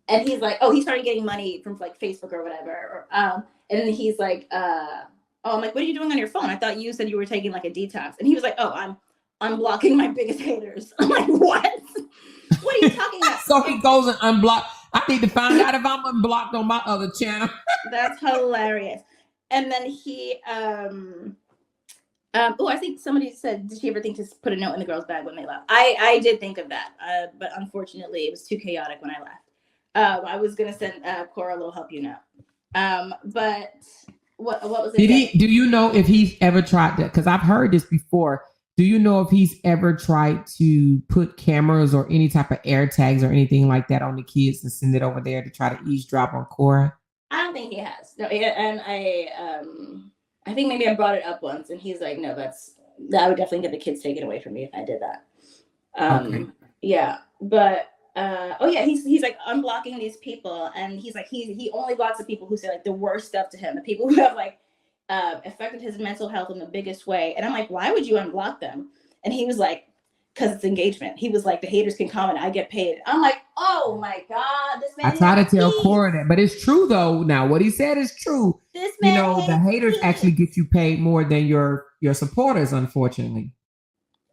he's like, oh, he started getting money from like Facebook or whatever, or and then he's like, oh, I'm like, what are you doing on your phone? I thought you said you were taking like a detox. And he was like, oh, I'm unblocking my biggest haters. I'm like, what? What are you talking about? So he goes and unblock. I need to find out if I'm unblocked on my other channel. That's hilarious. And then he oh, I think somebody said, did she ever think to put a note in the girl's bag when they left? I did think of that, but unfortunately it was too chaotic when I left. I was gonna send Cora a little help you know. But what was it? Do you know if he's ever tried that? Because I've heard this before. Do you know if he's ever tried to put cameras or any type of air tags or anything like that on the kids and send it over there to try to eavesdrop on Cora? I don't think he has. No, and I think maybe I brought it up once, and he's like, no, that would definitely get the kids taken away from me if I did that. Okay. Yeah, but oh yeah, he's like unblocking these people, and he's like, he only blocks the people who say like the worst stuff to him, the people who have like affected his mental health in the biggest way. And I'm like, why would you unblock them? And he was like, because it's engagement. He was like, the haters can comment, I get paid. I'm like, oh my God, this man. I try to tell Cora that, but it's true though. Now, what he said is true. This man, you know, the haters actually get you paid more than your supporters, unfortunately.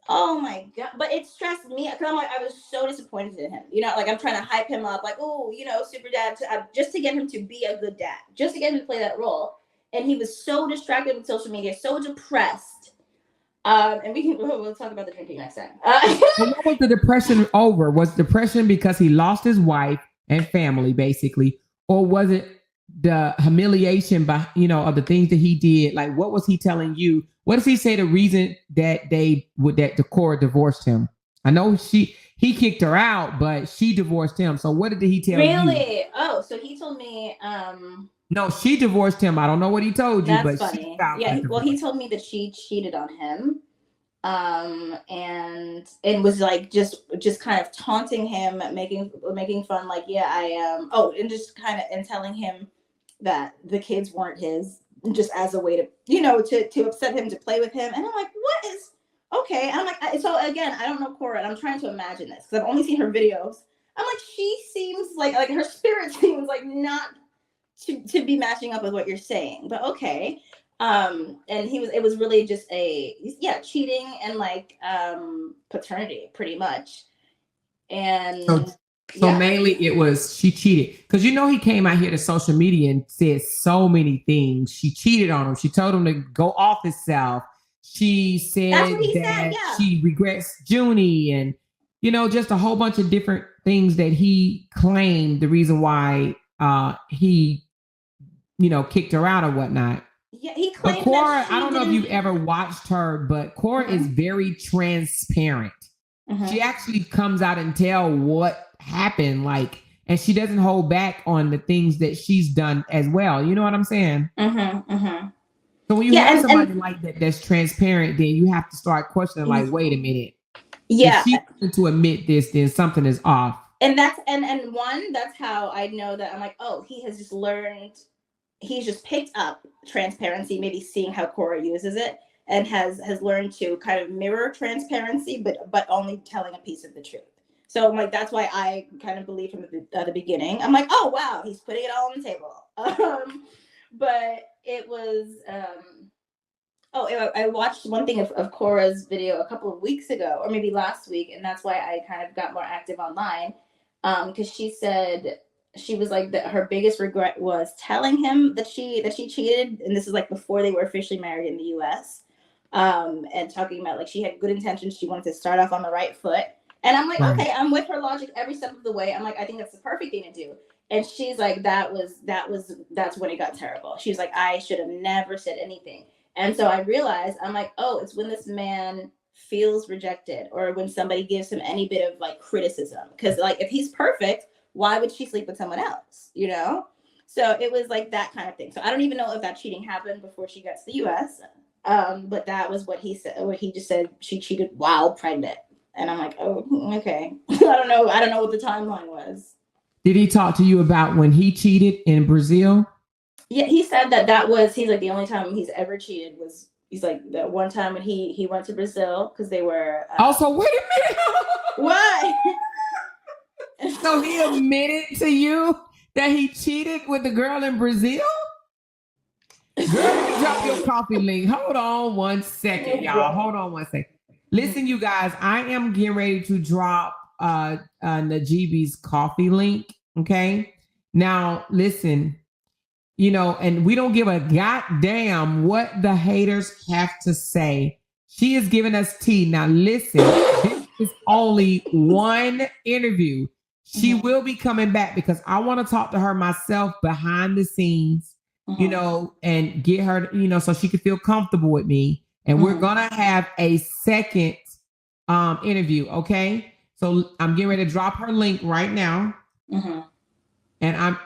Oh my God. But it stressed me, because I'm like, I was so disappointed in him. You know, like I'm trying to hype him up, like, oh, you know, super dad, just to get him to be a good dad, just to get him to play that role. And he was so distracted with social media, so depressed. And we'll talk about the drinking next time. What was the depression over? Was depression because he lost his wife and family, basically, or was it the humiliation by of the things that he did? Like, what was he telling you? What does he say the reason that the Cora divorced him? I know he kicked her out, but she divorced him. So what did he tell you? Really? Oh, so he told me. No, she divorced him. I don't know what he told you, but funny. He told me that she cheated on him, and was like just kind of taunting him, making fun, like, yeah, I am. And just kind of and telling him that the kids weren't his, just as a way to to upset him, to play with him. And I'm like, what is okay? And I'm like, so again, I don't know Cora, and I'm trying to imagine this because I've only seen her videos. I'm like, she seems like her spirit seems like not to be matching up with what you're saying, but okay. And it was really just cheating and like paternity, pretty much. And so mainly it was she cheated, because he came out here to social media and said so many things. She cheated on him. She told him to go off himself. She said she regrets Junie, and just a whole bunch of different things that he claimed the reason why he kicked her out or whatnot. Yeah, he claimed. But Cora, I don't know if you've ever watched her, but Cora is very transparent. She actually comes out and tell what happened, like, and she doesn't hold back on the things that she's done as well. You know what I'm saying? So when you have somebody like that that's transparent, then you have to start questioning, like, wait a minute. Yeah. If she's to admit this, then something is off. And that's that's how I know that I'm like, oh, he has just learned. He's just picked up transparency, maybe seeing how Cora uses it, and has learned to kind of mirror transparency, but only telling a piece of the truth. So I'm like, that's why I kind of believe from the beginning. I'm like, oh wow, he's putting it all on the table. But it was I watched one thing of Cora's video a couple of weeks ago, or maybe last week, and that's why I kind of got more active online, because she said she was like that her biggest regret was telling him that she cheated, and this is like before they were officially married in the US, and talking about like she had good intentions, she wanted to start off on the right foot, and I'm like, okay, I'm with her logic every step of the way. I'm like, I think that's the perfect thing to do. And she's like, that's when it got terrible. She's like, I should have never said anything. And so I realized, I'm like, oh, it's when this man feels rejected, or when somebody gives him any bit of like criticism. Because like if he's perfect, why would she sleep with someone else? You know? So it was like that kind of thing. So I don't even know if that cheating happened before she got to the US. But that was what he said. What he just said, she cheated while pregnant. And I'm like, oh, okay. I don't know. I don't know what the timeline was. Did he talk to you about when he cheated in Brazil? Yeah, he said that was, he's like, the only time he's ever cheated was, he's like, that one time when he went to Brazil because they were. Also, wait a minute. What? So he admitted to you that he cheated with the girl in Brazil? Girl, drop your coffee link. Hold on one second, y'all. Hold on one second. Listen, you guys, I am getting ready to drop Najeebi's coffee link. Okay. Now, listen, you know, and we don't give a goddamn what the haters have to say. She is giving us tea. Now, listen, this is only one interview. She will be coming back because I want to talk to her myself behind the scenes, you know, and get her, you know, so she can feel comfortable with me. And we're going to have a second interview. Okay. So I'm getting ready to drop her link right now. And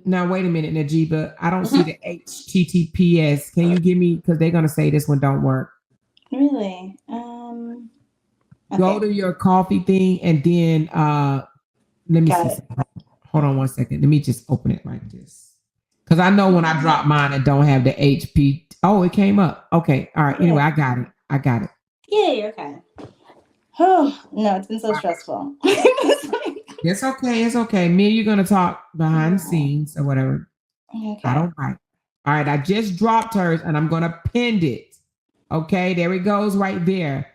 now, wait a minute, Najeeba. I don't see the HTTPS. Can you give me, because they're going to say this one don't work. Really? Okay. Go to your coffee thing and then let me see. Hold on one second. Let me just open it like this. Because I know when I drop mine, it don't have the HP. Oh, it came up. Okay. All right. Anyway, I got it. Yay. Okay. Oh, no, it's been so stressful. It's okay. It's okay. Me and you're going to talk behind the scenes or whatever. Okay. I don't bite. All right. I just dropped hers and I'm going to pin it. Okay. There it goes right there.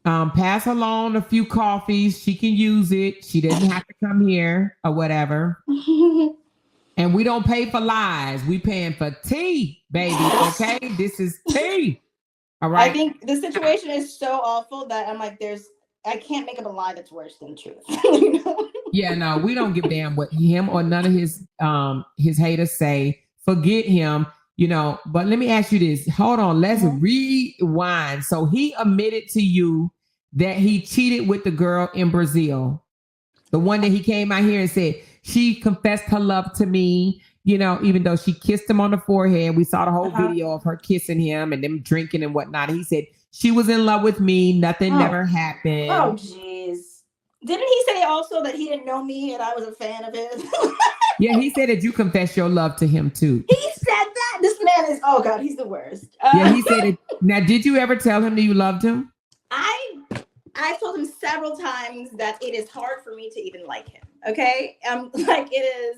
Pass along a few coffees. She can use it. She doesn't have to come here or whatever. And we don't pay for lies. We paying for tea, baby. Okay. This is tea. All right. I think the situation is so awful that I'm like, I can't make up a lie that's worse than the truth. You know? Yeah, no, we don't give a damn what him or none of his haters say. Forget him, you know. But let me ask you this. Hold on, let's rewind. So he admitted to you that he cheated with the girl in Brazil. The one that he came out here and said, she confessed her love to me, you know, even though she kissed him on the forehead. We saw the whole video of her kissing him and them drinking and whatnot. He said, she was in love with me. Nothing never happened. Oh, jeez. Didn't he say also that he didn't know me and I was a fan of his? Yeah, he said that you confessed your love to him too. He said that? This man is, oh God, he's the worst. Yeah, he said it. Now, did you ever tell him that you loved him? I told him several times that it is hard for me to even like him. Okay. Like it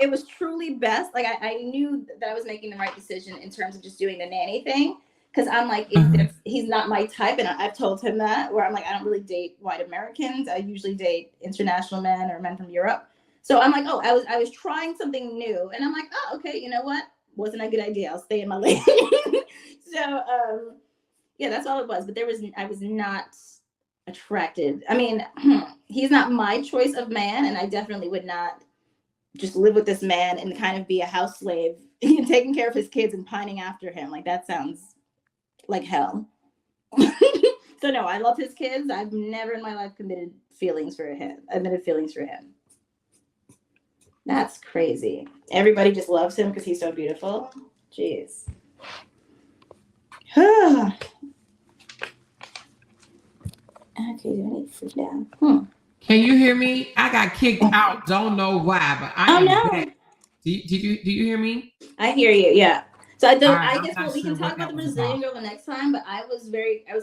was truly best. Like I knew that I was making the right decision in terms of just doing the nanny thing. Cause I'm like, he's not my type. And I've told him that, where I'm like, I don't really date white Americans. I usually date international men or men from Europe. So I'm like, oh, I was trying something new. And I'm like, oh, okay, you know what? Wasn't a good idea. I'll stay in my lane. So yeah, that's all it was. But I was not attracted. I mean, he's not my choice of man. And I definitely would not just live with this man and kind of be a house slave, taking care of his kids and pining after him. Like that sounds like hell. So no, I love his kids. I've never in my life admitted feelings for him. That's crazy. Everybody just loves him because he's so beautiful. Jeez. Okay, do I need to sit down? Can you hear me? I got kicked out. Don't know why, but I am back. Do you hear me? I hear you. Yeah. So I guess we can talk about the Brazilian girl the next time. But I was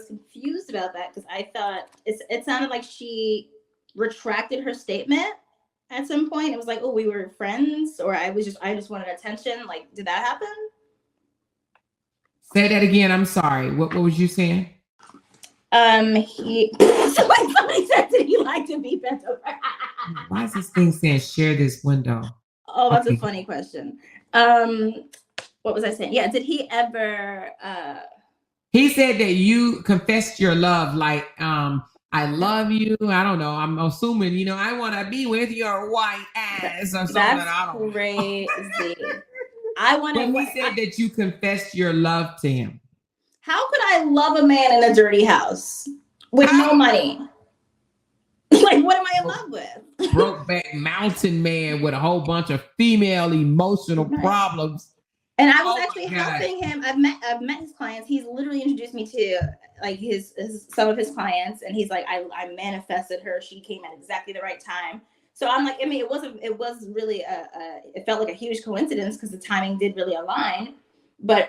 confused about that because I thought it sounded like she retracted her statement at some point. It was like, oh, we were friends, or I just wanted attention. Like, did that happen? Say that again. I'm sorry. What was you saying? Somebody said that he liked to be bent over. Why is this thing saying share this window? Oh, that's a funny question. What was I saying? Yeah, did he ever He said that you confessed your love, like I love you. I don't know. I'm assuming, you know, I want to be with your white ass or something. That's crazy. I want to. But he said that you confessed your love to him. how could I love a man in a dirty house with no money? Like, what am I in love with? Brokeback mountain man with a whole bunch of female emotional problems. And I was actually helping him. I've met his clients. He's literally introduced me to like his some of his clients, and he's like, I manifested her. She came at exactly the right time. So I'm like, I mean, it was really it felt like a huge coincidence because the timing did really align. But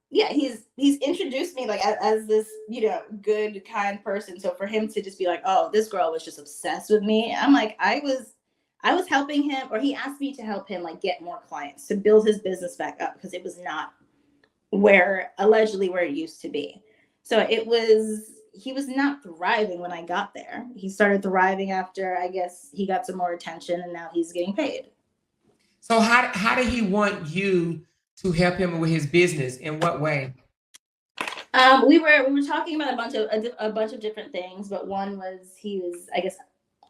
yeah, he's introduced me like as this, you know, good, kind person. So for him to just be like, oh, this girl was just obsessed with me, I'm like, I was helping him, or he asked me to help him like get more clients to build his business back up because it was not allegedly where it used to be. So he was not thriving when I got there. He started thriving after, I guess, he got some more attention, and now he's getting paid. So how did he want you to help him with his business? In what way? We were talking about a bunch of different things, but one was he was, I guess,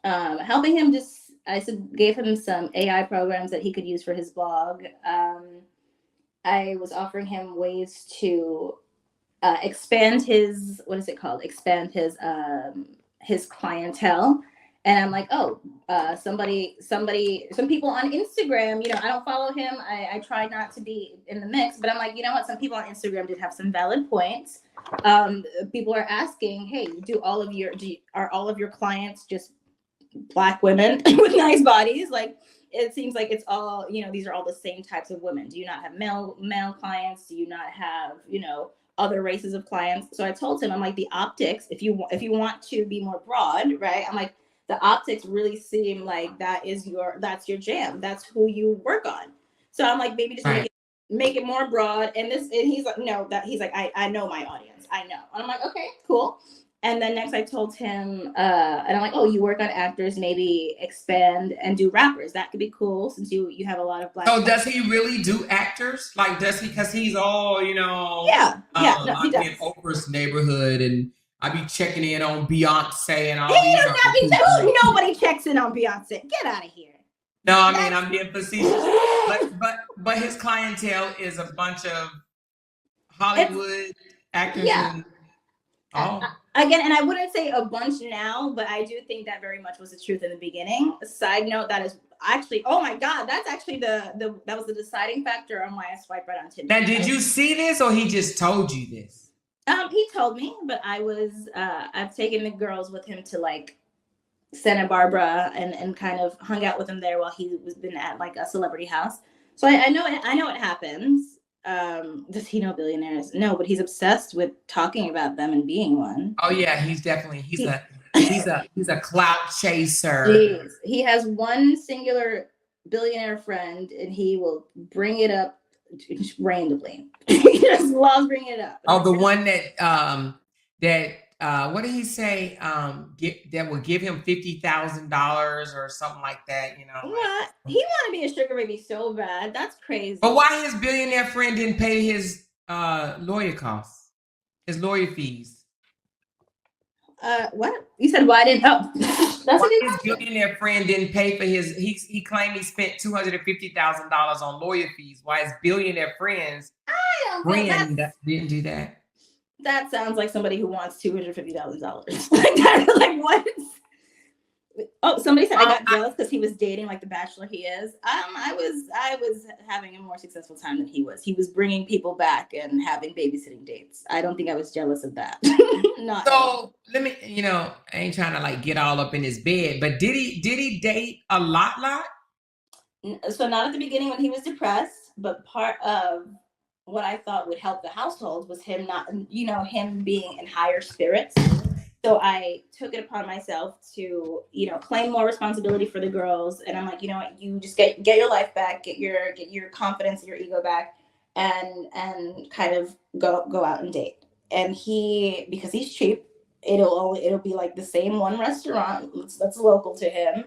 helping him gave him some AI programs that he could use for his blog. I was offering him ways to expand his, what is it called? Expand his clientele. And I'm like, oh, some people on Instagram, you know, I don't follow him. I try not to be in the mix, but I'm like, you know what? Some people on Instagram did have some valid points. People are asking, hey, are all of your clients just Black women with nice bodies? Like, it seems like it's all, you know, these are all the same types of women. Do you not have male clients? Do you not have, you know, other races of clients? So I told him, I'm like, the optics, if you want to be more broad, right? I'm like, the optics really seem like that's your jam. That's who you work on. So I'm like, maybe just make it more broad. And he's like, no, he's like, I know my audience. I know. And I'm like, okay, cool. And then next I told him, and I'm like, oh, you work on actors, maybe expand and do rappers. That could be cool since you have a lot of Black. So does he really do actors? Like, does he? Because he's all, you know. Yeah. No, he does. I'm in Oprah's neighborhood, and I be checking in on Beyonce and all he these. Nobody checks in on Beyonce. Get out of here. No, I mean, I'm being facetious. but his clientele is a bunch of Hollywood actors. Yeah. Again, and I wouldn't say a bunch now, but I do think that very much was the truth in the beginning. A side note, that is actually, oh my God, that's actually that was the deciding factor on why I swiped right on Tinder. Now, did you see this, or he just told you this? He told me, but I've taken the girls with him to like Santa Barbara and kind of hung out with him there while he was been at like a celebrity house. So I know it happens. Does he know billionaires? No, but he's obsessed with talking about them and being one. Oh yeah, he's a clout chaser. Jeez. He has one singular billionaire friend, and he will bring it up randomly. He just loves bringing it up. Oh, the one that what did he say? That will give him $50,000 or something like that. You know. What? He want to be a sugar baby so bad. That's crazy. But why his billionaire friend didn't pay his lawyer costs, his lawyer fees? What? You said why didn't? Oh, that's why his billionaire friend didn't pay for his. He claimed he spent $250,000 on lawyer fees. Why his billionaire friend didn't do that? That sounds like somebody who wants $250,000. Like what? Oh, somebody said I got jealous because he was dating like the bachelor he is. I was having a more successful time than he was. He was bringing people back and having babysitting dates. I don't think I was jealous of that. Not so let me, you know, I ain't trying to like get all up in his bed, but did he date a lot? So not at the beginning when he was depressed, but part of what I thought would help the household was him him being in higher spirits. So I took it upon myself to, you know, claim more responsibility for the girls. And I'm like, you know what, you just get your life back, get your confidence and your ego back, and kind of go out and date. And because he's cheap, it'll be like the same one restaurant that's local to him.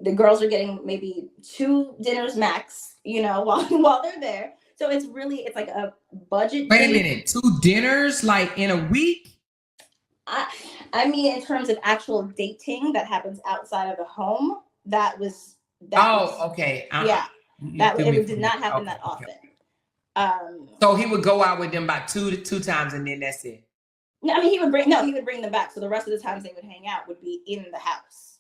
The girls are getting maybe 2 dinners max, you know, while they're there. So it's like a budget. Wait a minute, 2 dinners like in a week? I mean, in terms of actual dating that happens outside of the home, that was. Okay. Yeah, it did not happen that often. So he would go out with them about two times, and then that's it. No, I mean, he would bring them back. So the rest of the times they would hang out would be in the house,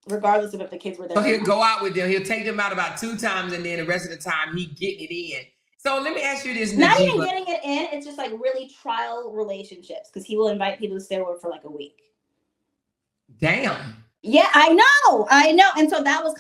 regardless of if the kids were there. So he'll go out with them. He'll take them out about 2 times, and then the rest of the time he getting it in. So let me ask you this, Not even getting it in. It's just like really trial relationships because he will invite people to stay over for like a week. Damn. Yeah, I know. And so that was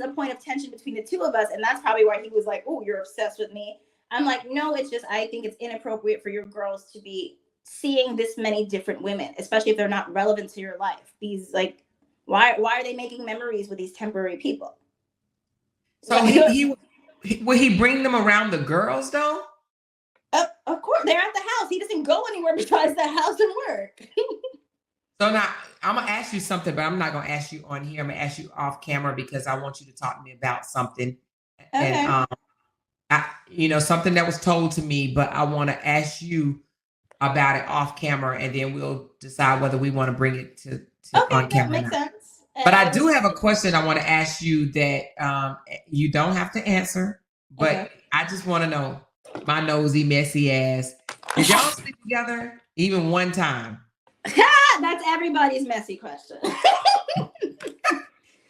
a point of tension between the two of us. And that's probably why he was like, oh, you're obsessed with me. I'm like, no, it's just, I think it's inappropriate for your girls to be seeing this many different women, especially if they're not relevant to your life. These like, why are they making memories with these temporary people? So he will he bring them around the girls though? Of course, they're at the house. He doesn't go anywhere besides the house and work. So now I'm gonna ask you something, but I'm not gonna ask you on here. I'm gonna ask you off camera because I want you to talk to me about something. Okay. And something that was told to me, but I want to ask you about it off camera, and then we'll decide whether we want to bring it to on camera. That makes sense. But I do have a question I want to ask you that you don't have to answer, but I just want to know, my nosy, messy ass, did y'all sleep together even one time? That's everybody's messy question.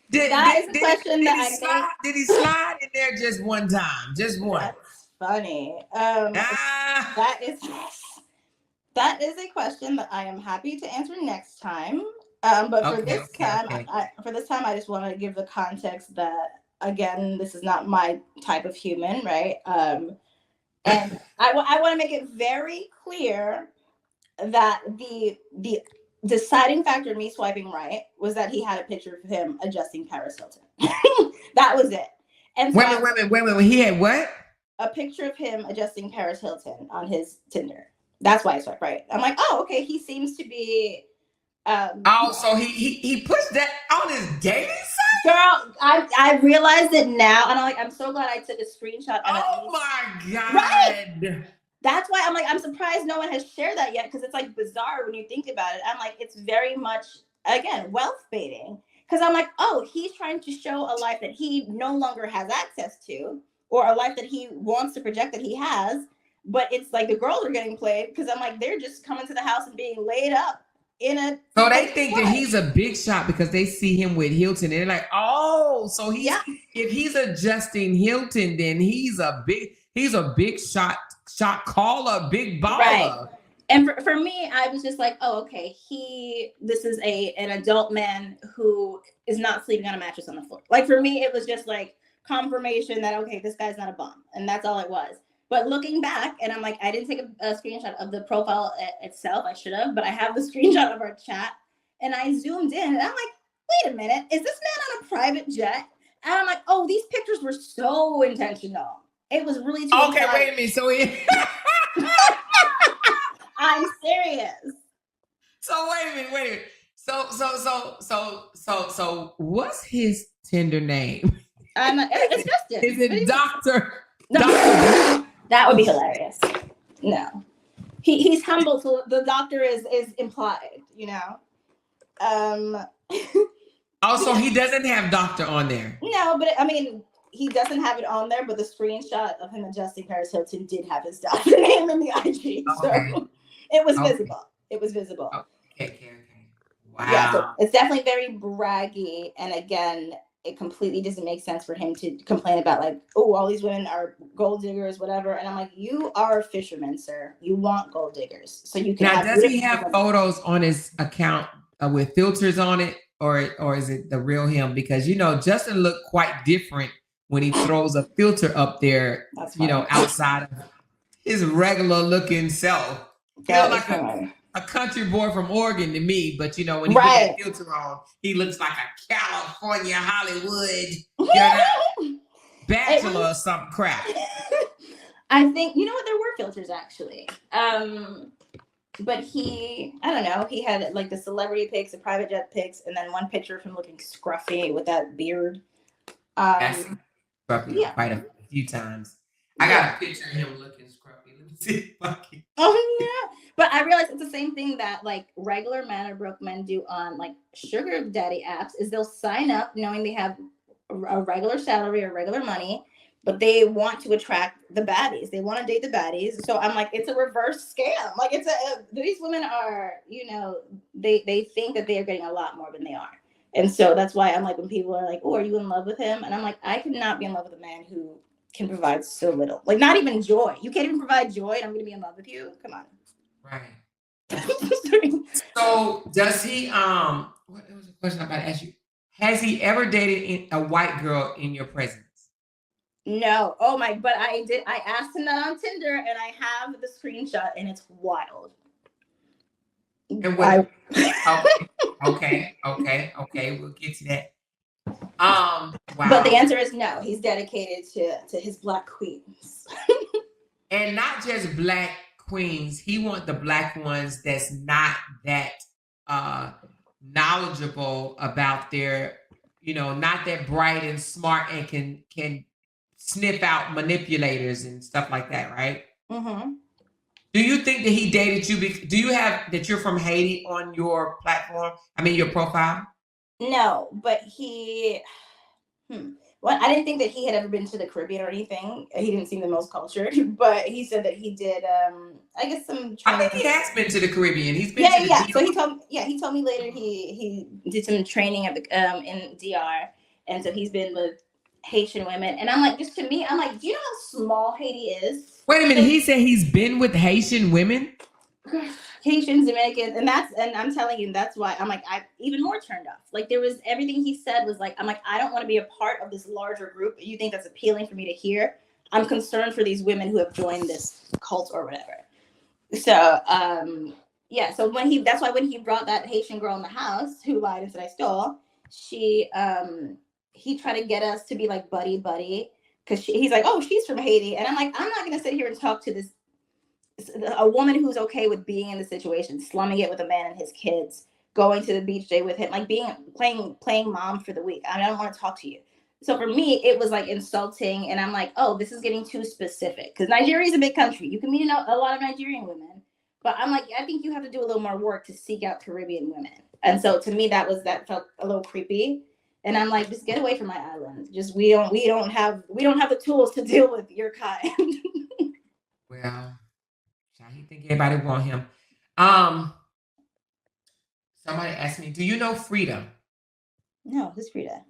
Did he slide in there just one time? Just one? That's funny. That is a question that I am happy to answer next time. But for this time, I just want to give the context that, again, this is not my type of human, right? And I want to make it very clear that the deciding factor in me swiping right was that he had a picture of him adjusting Paris Hilton. That was it. And so wait. He had what? A picture of him adjusting Paris Hilton on his Tinder. That's why I swiped right. I'm like, oh, okay. He seems to be. So he pushed that on his dating site. Girl, I realized it now, and I'm so glad I took a screenshot. Oh my god! Right? That's why I'm like, I'm surprised no one has shared that yet, because it's like bizarre when you think about it. I'm like, it's very much, again, wealth baiting. Because I'm like, oh, he's trying to show a life that he no longer has access to, or a life that he wants to project that he has. But it's like the girls are getting played, because I'm like, they're just coming to the house and being laid up in a. So they think that he's a big shot because they see him with Hilton, and they're like, oh, so if he's adjusting Hilton, then he's a big shot caller, big baller. Right. And for me, I was just like, oh, okay, this is an adult man who is not sleeping on a mattress on the floor. Like, for me, it was just like confirmation that, okay, this guy's not a bum. And that's all it was. But looking back, and I'm like, I didn't take a screenshot of the profile itself. I should have, but I have the screenshot of our chat. And I zoomed in, and I'm like, wait a minute, is this man on a private jet? And I'm like, oh, these pictures were so intentional. It was really too okay. Wait a minute. So I'm serious. So wait a minute. So what's his Tinder name? It's Justin. Is it Doctor? No. Doctor? That would be hilarious. No, he's humble, so the doctor is implied. Also, he doesn't have doctor on there. No, but I mean, he doesn't have it on there. But the screenshot of him adjusting Paris Hilton did have his doctor name in the IG, so it was visible. It was visible. Okay. Wow. Yeah, so it's definitely very braggy, and again, it completely doesn't make sense for him to complain about, like, oh, all these women are gold diggers, whatever. And I'm like, you are a fisherman, sir. You want gold diggers, so you can. Now, does he have photos on his account with filters on it, or is it the real him? Because Justin looked quite different when he throws a filter up there. Outside of his regular looking self. Feel like a country boy from Oregon to me, but when he put that filter on, he looks like a California Hollywood bachelor or some crap. I think there were filters actually. But I don't know, he had like the celebrity pics, the private jet pics, and then one picture of him looking scruffy with that beard. Scruffy quite a few times. I got a picture of him looking scruffy. Let me see if I can. Oh yeah. But I realized it's the same thing that like regular men or broke men do on like sugar daddy apps, is they'll sign up knowing they have a regular salary or regular money, but they want to attract the baddies. They want to date the baddies. So I'm like, it's a reverse scam. Like these women are, they think that they are getting a lot more than they are. And so that's why I'm like, when people are like, oh, are you in love with him? And I'm like, I could not be in love with a man who can provide so little. Like, not even joy. You can't even provide joy and I'm going to be in love with you? Come on. Right. So does he, what was the question I'm about to ask you? Has he ever dated a white girl in your presence? No. Oh my, but I asked him that on Tinder and I have the screenshot and it's wild. And what? Okay. We'll get to that. Wow. But the answer is no. He's dedicated to his black queens. And not just black queens. He want the black ones that's not that knowledgeable about their, not that bright and smart and can sniff out manipulators and stuff like that, right? Mm-hmm. Do you think that he dated you? Do you have that you're from Haiti on your platform? I mean, your profile? No, but he. Well, I didn't think that he had ever been to the Caribbean or anything. He didn't seem the most cultured, but he said that he did. I guess some. I think he has been to the Caribbean. He's been to the DR. So he told me later he did some training at the in DR, and so he's been with Haitian women. And I'm like, just to me, I'm like, do you know how small Haiti is? Wait a minute. He said he's been with Haitian women. Haitians, Dominicans, and I'm telling you, that's why I'm like, I'm even more turned off. Like, there was everything he said was like, I'm like, I don't want to be a part of this larger group. You think that's appealing for me to hear? I'm concerned for these women who have joined this cult or whatever. So, yeah. So that's why when he brought that Haitian girl in the house who lied and said I stole, he tried to get us to be like buddy, because he's like, oh, she's from Haiti, and I'm like, I'm not gonna sit here and talk to a woman who's okay with being in the situation, slumming it with a man and his kids, going to the beach day with him, like playing mom for the week. I don't want to talk to you. So for me, it was like insulting, and I'm like, oh, this is getting too specific, because Nigeria is a big country. You can meet a lot of Nigerian women, but I'm like, I think you have to do a little more work to seek out Caribbean women. And so to me, that felt a little creepy. And I'm like, just get away from my island. Just we don't have the tools to deal with your kind. Well, he think everybody want him. Somebody asked me, do you know Frida? No, who's Frida?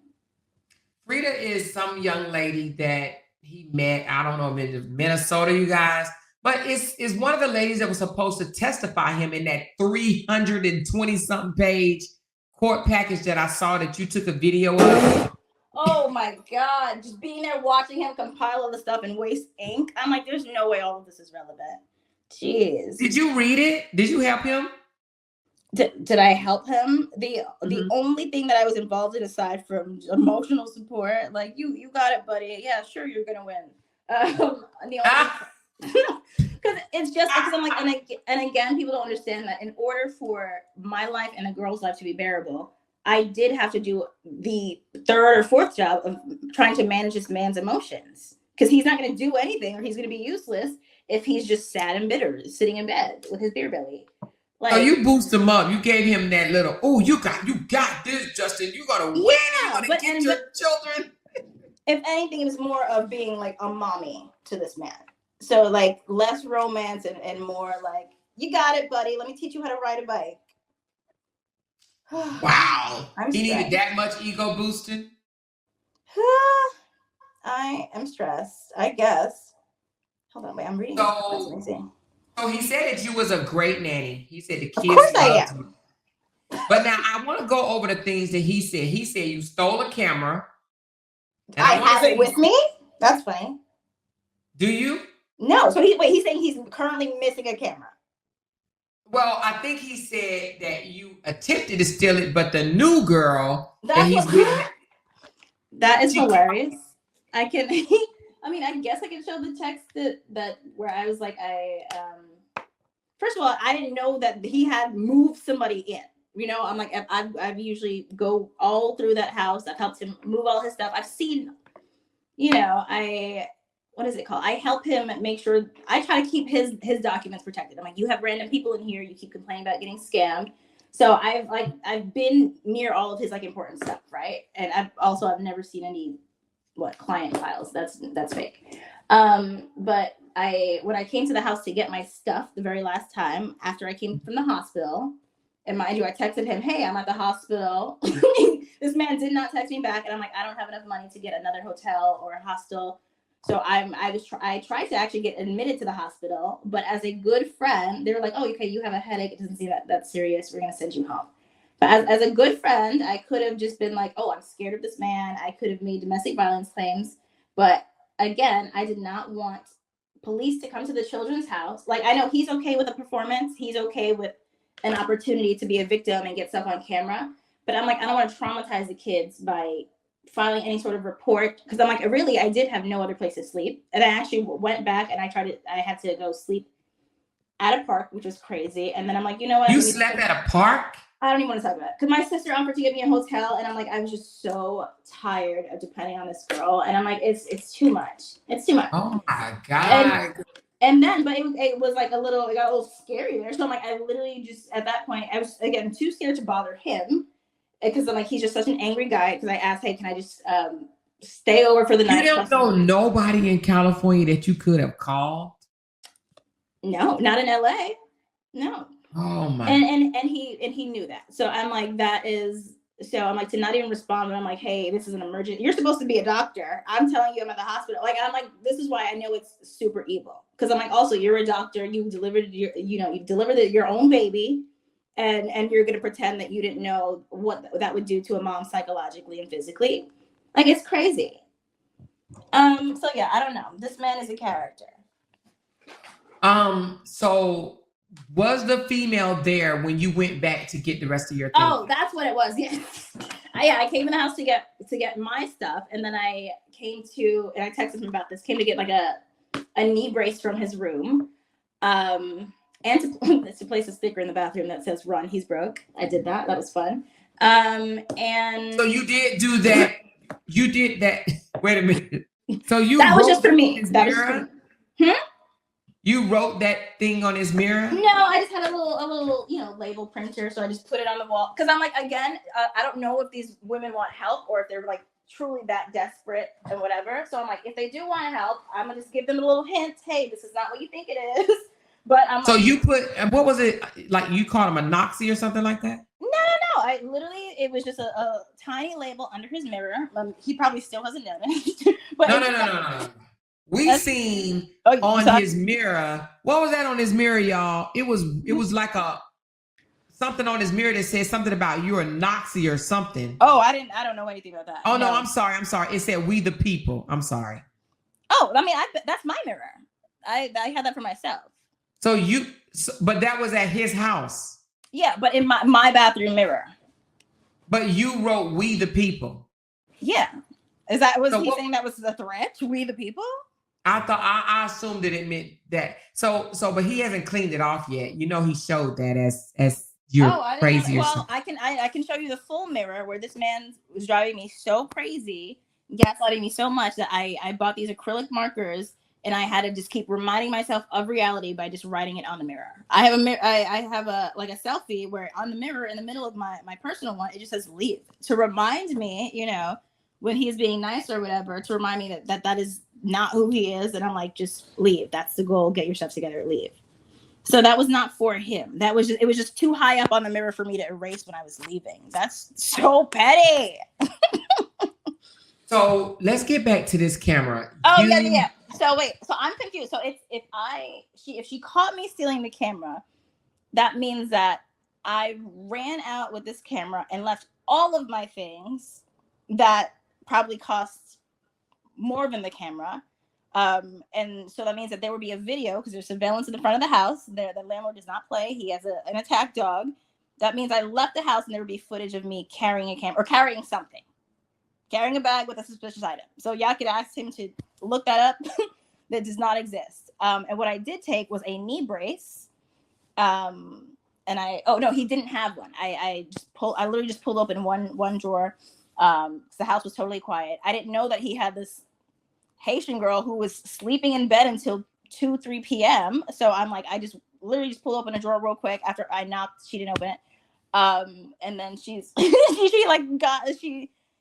Frida is some young lady that he met, I don't know, in Minnesota, you guys. But it's one of the ladies that was supposed to testify him in that 320-something page court package that I saw that you took a video of. Oh my God. Just being there watching him compile all the stuff and waste ink. I'm like, there's no way all of this is relevant. Jeez. Did you read it? Did you help him? Did I help him? The only thing that I was involved in, aside from emotional support, like you got it, buddy. Yeah, sure, you're gonna win. Because it's just because I'm like, and again, people don't understand that in order for my life and a girl's life to be bearable, I did have to do the third or fourth job of trying to manage this man's emotions, because he's not going to do anything, or he's going to be useless if he's just sad and bitter, sitting in bed with his beer belly. Like, oh, you boost him up. You gave him that little, oh, you got this, Justin. You're going to win. You're going to get your children. If anything, it was more of being like a mommy to this man. So like less romance and more like, you got it, buddy. Let me teach you how to ride a bike. Wow. He needed that much ego boosting? I am stressed, I guess. Hold on, wait, I'm reading. So he said that you was a great nanny. He said the kids. Of course I am. You. But now I want to go over the things that he said. He said you stole a camera. I have it with me? That's funny. Do you? No. So he's saying he's currently missing a camera. Well, I think he said that you attempted to steal it, but the new girl that he's with. That is hilarious. I guess I can show the text that where I was like, first of all, I didn't know that he had moved somebody in. I'm like, I've usually go all through that house. I've helped him move all his stuff. I've seen, what is it called? I help him make sure, I try to keep his documents protected. I'm like, you have random people in here. You keep complaining about getting scammed. So I've been near all of his like important stuff, right? And I've never seen any client files. That's fake. But when I came to the house to get my stuff the very last time after I came from the hospital, and mind you, I texted him, "Hey, I'm at the hospital." This man did not text me back, and I'm like, I don't have enough money to get another hotel or a hostel. So I tried to actually get admitted to the hospital, but as a good friend, they were like, "Oh, okay, you have a headache. It doesn't seem that serious. We're gonna send you home." But as a good friend, I could have just been like, "Oh, I'm scared of this man." I could have made domestic violence claims, but again, I did not want police to come to the children's house. Like, I know he's okay with a performance. He's okay with an opportunity to be a victim and get stuff on camera. But I'm like, I don't want to traumatize the kids by filing any sort of report, because I'm like, really, I did have no other place to sleep. And I actually went back and I had to go sleep at a park, which was crazy. And then I'm like, you know what? You slept at a park? I don't even want to talk about it, because my sister offered to get me a hotel, and I'm like, I was just so tired of depending on this girl, and I'm like, it's too much. It's too much. Oh my God. And then, but it was like it got a little scary there. So I'm like, I literally just, at that point, I was, again, too scared to bother him, because I'm like, he's just such an angry guy. Because I asked, hey, can I just stay over for the night? You don't know nobody in California that you could have called? No, not in LA. No. Oh my. And he knew that. So I'm like, I'm like, to not even respond. And I'm like, hey, this is an emergency. You're supposed to be a doctor. I'm telling you, I'm at the hospital. Like, I'm like, this is why I know it's super evil. Because I'm like, also, you're a doctor. You delivered your own baby, and you're gonna pretend that you didn't know what that would do to a mom psychologically and physically. Like, it's crazy. So yeah, I don't know. This man is a character. So was the female there when you went back to get the rest of your things? Oh, that's what it was. Yes. I came in the house to get my stuff, and then I came to, and I texted him about this, came to get like a knee brace from his room. And to place a sticker in the bathroom that says "Run, he's broke." I did that. That was fun. And so you did do that. You did that. Wait a minute. So that was just for me. That was just for me. You wrote that thing on his mirror? No, I just had a little, label printer. So I just put it on the wall. Because I'm like, again, I don't know if these women want help or if they're like truly that desperate and whatever. So I'm like, if they do want help, I'm gonna just give them a little hint. Hey, this is not what you think it is. But I'm so like, you put, what was it? Like, you called him a Noxie or something like that? No. I literally, it was just a tiny label under his mirror. He probably still hasn't noticed. But No. We seen on his mirror. What was that on his mirror, y'all? It was like something on his mirror that said something about you're a Noxie or something. Oh, I don't know anything about that. Oh no, I'm sorry. It said "We the People." I'm sorry. Oh, I mean, that's my mirror. I had that for myself. But that was at his house. Yeah, but in my bathroom mirror. But you wrote "We the People." Yeah. He saying that was a threat? We the people? I assumed that it meant that. So, but he hasn't cleaned it off yet. He showed that as you're crazy. Well, I can show you the full mirror where this man was driving me so crazy, gaslighting me so much that I bought these acrylic markers, and I had to just keep reminding myself of reality by just writing it on the mirror. I have a mirror. I have a selfie where on the mirror in the middle of my personal one, it just says "leave" to remind me, when he's being nice or whatever, to remind me that is not who he is. And I'm like, just leave. That's the goal. Get your stuff together, leave. So that was not for him. It was just too high up on the mirror for me to erase when I was leaving. That's so petty. So let's get back to this camera. Oh, yeah. So wait, so I'm confused. So if she caught me stealing the camera, that means that I ran out with this camera and left all of my things that probably cost more than the camera. And so that means that there would be a video, because there's surveillance in the front of the house. The landlord does not play. He has an attack dog. That means I left the house and there would be footage of me carrying a camera or carrying something. Carrying a bag with a suspicious item. So y'all could ask him to look that up. That does not exist. And what I did take was a knee brace. And he didn't have one. I literally just pulled open one drawer. The house was totally quiet. I didn't know that he had this Haitian girl who was sleeping in bed until 2-3 p.m. So I'm like, I just literally just pulled open a drawer real quick. After I knocked, she didn't open it. And then she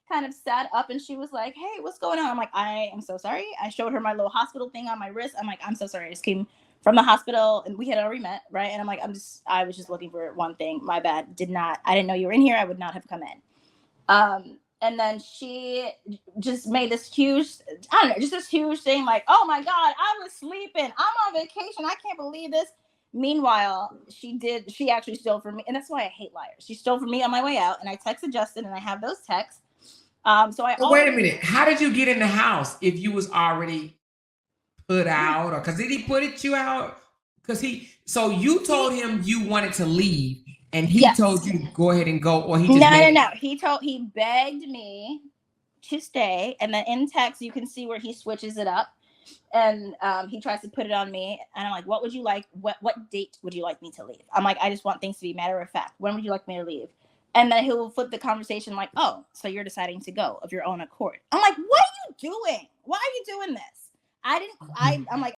kind of sat up and she was like, hey, what's going on? I'm like, I am so sorry. I showed her my little hospital thing on my wrist. I'm like, I'm so sorry. I just came from the hospital and we had already met, right? And I'm like, I was just looking for one thing. My bad. I didn't know you were in here. I would not have come in. And then she just made this huge, I don't know, just this huge thing like, oh my God, I was sleeping. I'm on vacation. I can't believe this. Meanwhile, she actually stole from me. And that's why I hate liars. She stole from me on my way out. And I texted Justin and I have those texts. Wait a minute. How did you get in the house if you was already put out, or because did he put you out? So you told him you wanted to leave, and he told you to go ahead and go, or he just no. He begged me to stay, and then in text you can see where he switches it up, and he tries to put it on me, and I'm like, what would you like? What date would you like me to leave? I'm like, I just want things to be matter of fact. When would you like me to leave? And then he'll flip the conversation like, oh, so you're deciding to go of your own accord. I'm like, what are you doing? Why are you doing this? I'm like,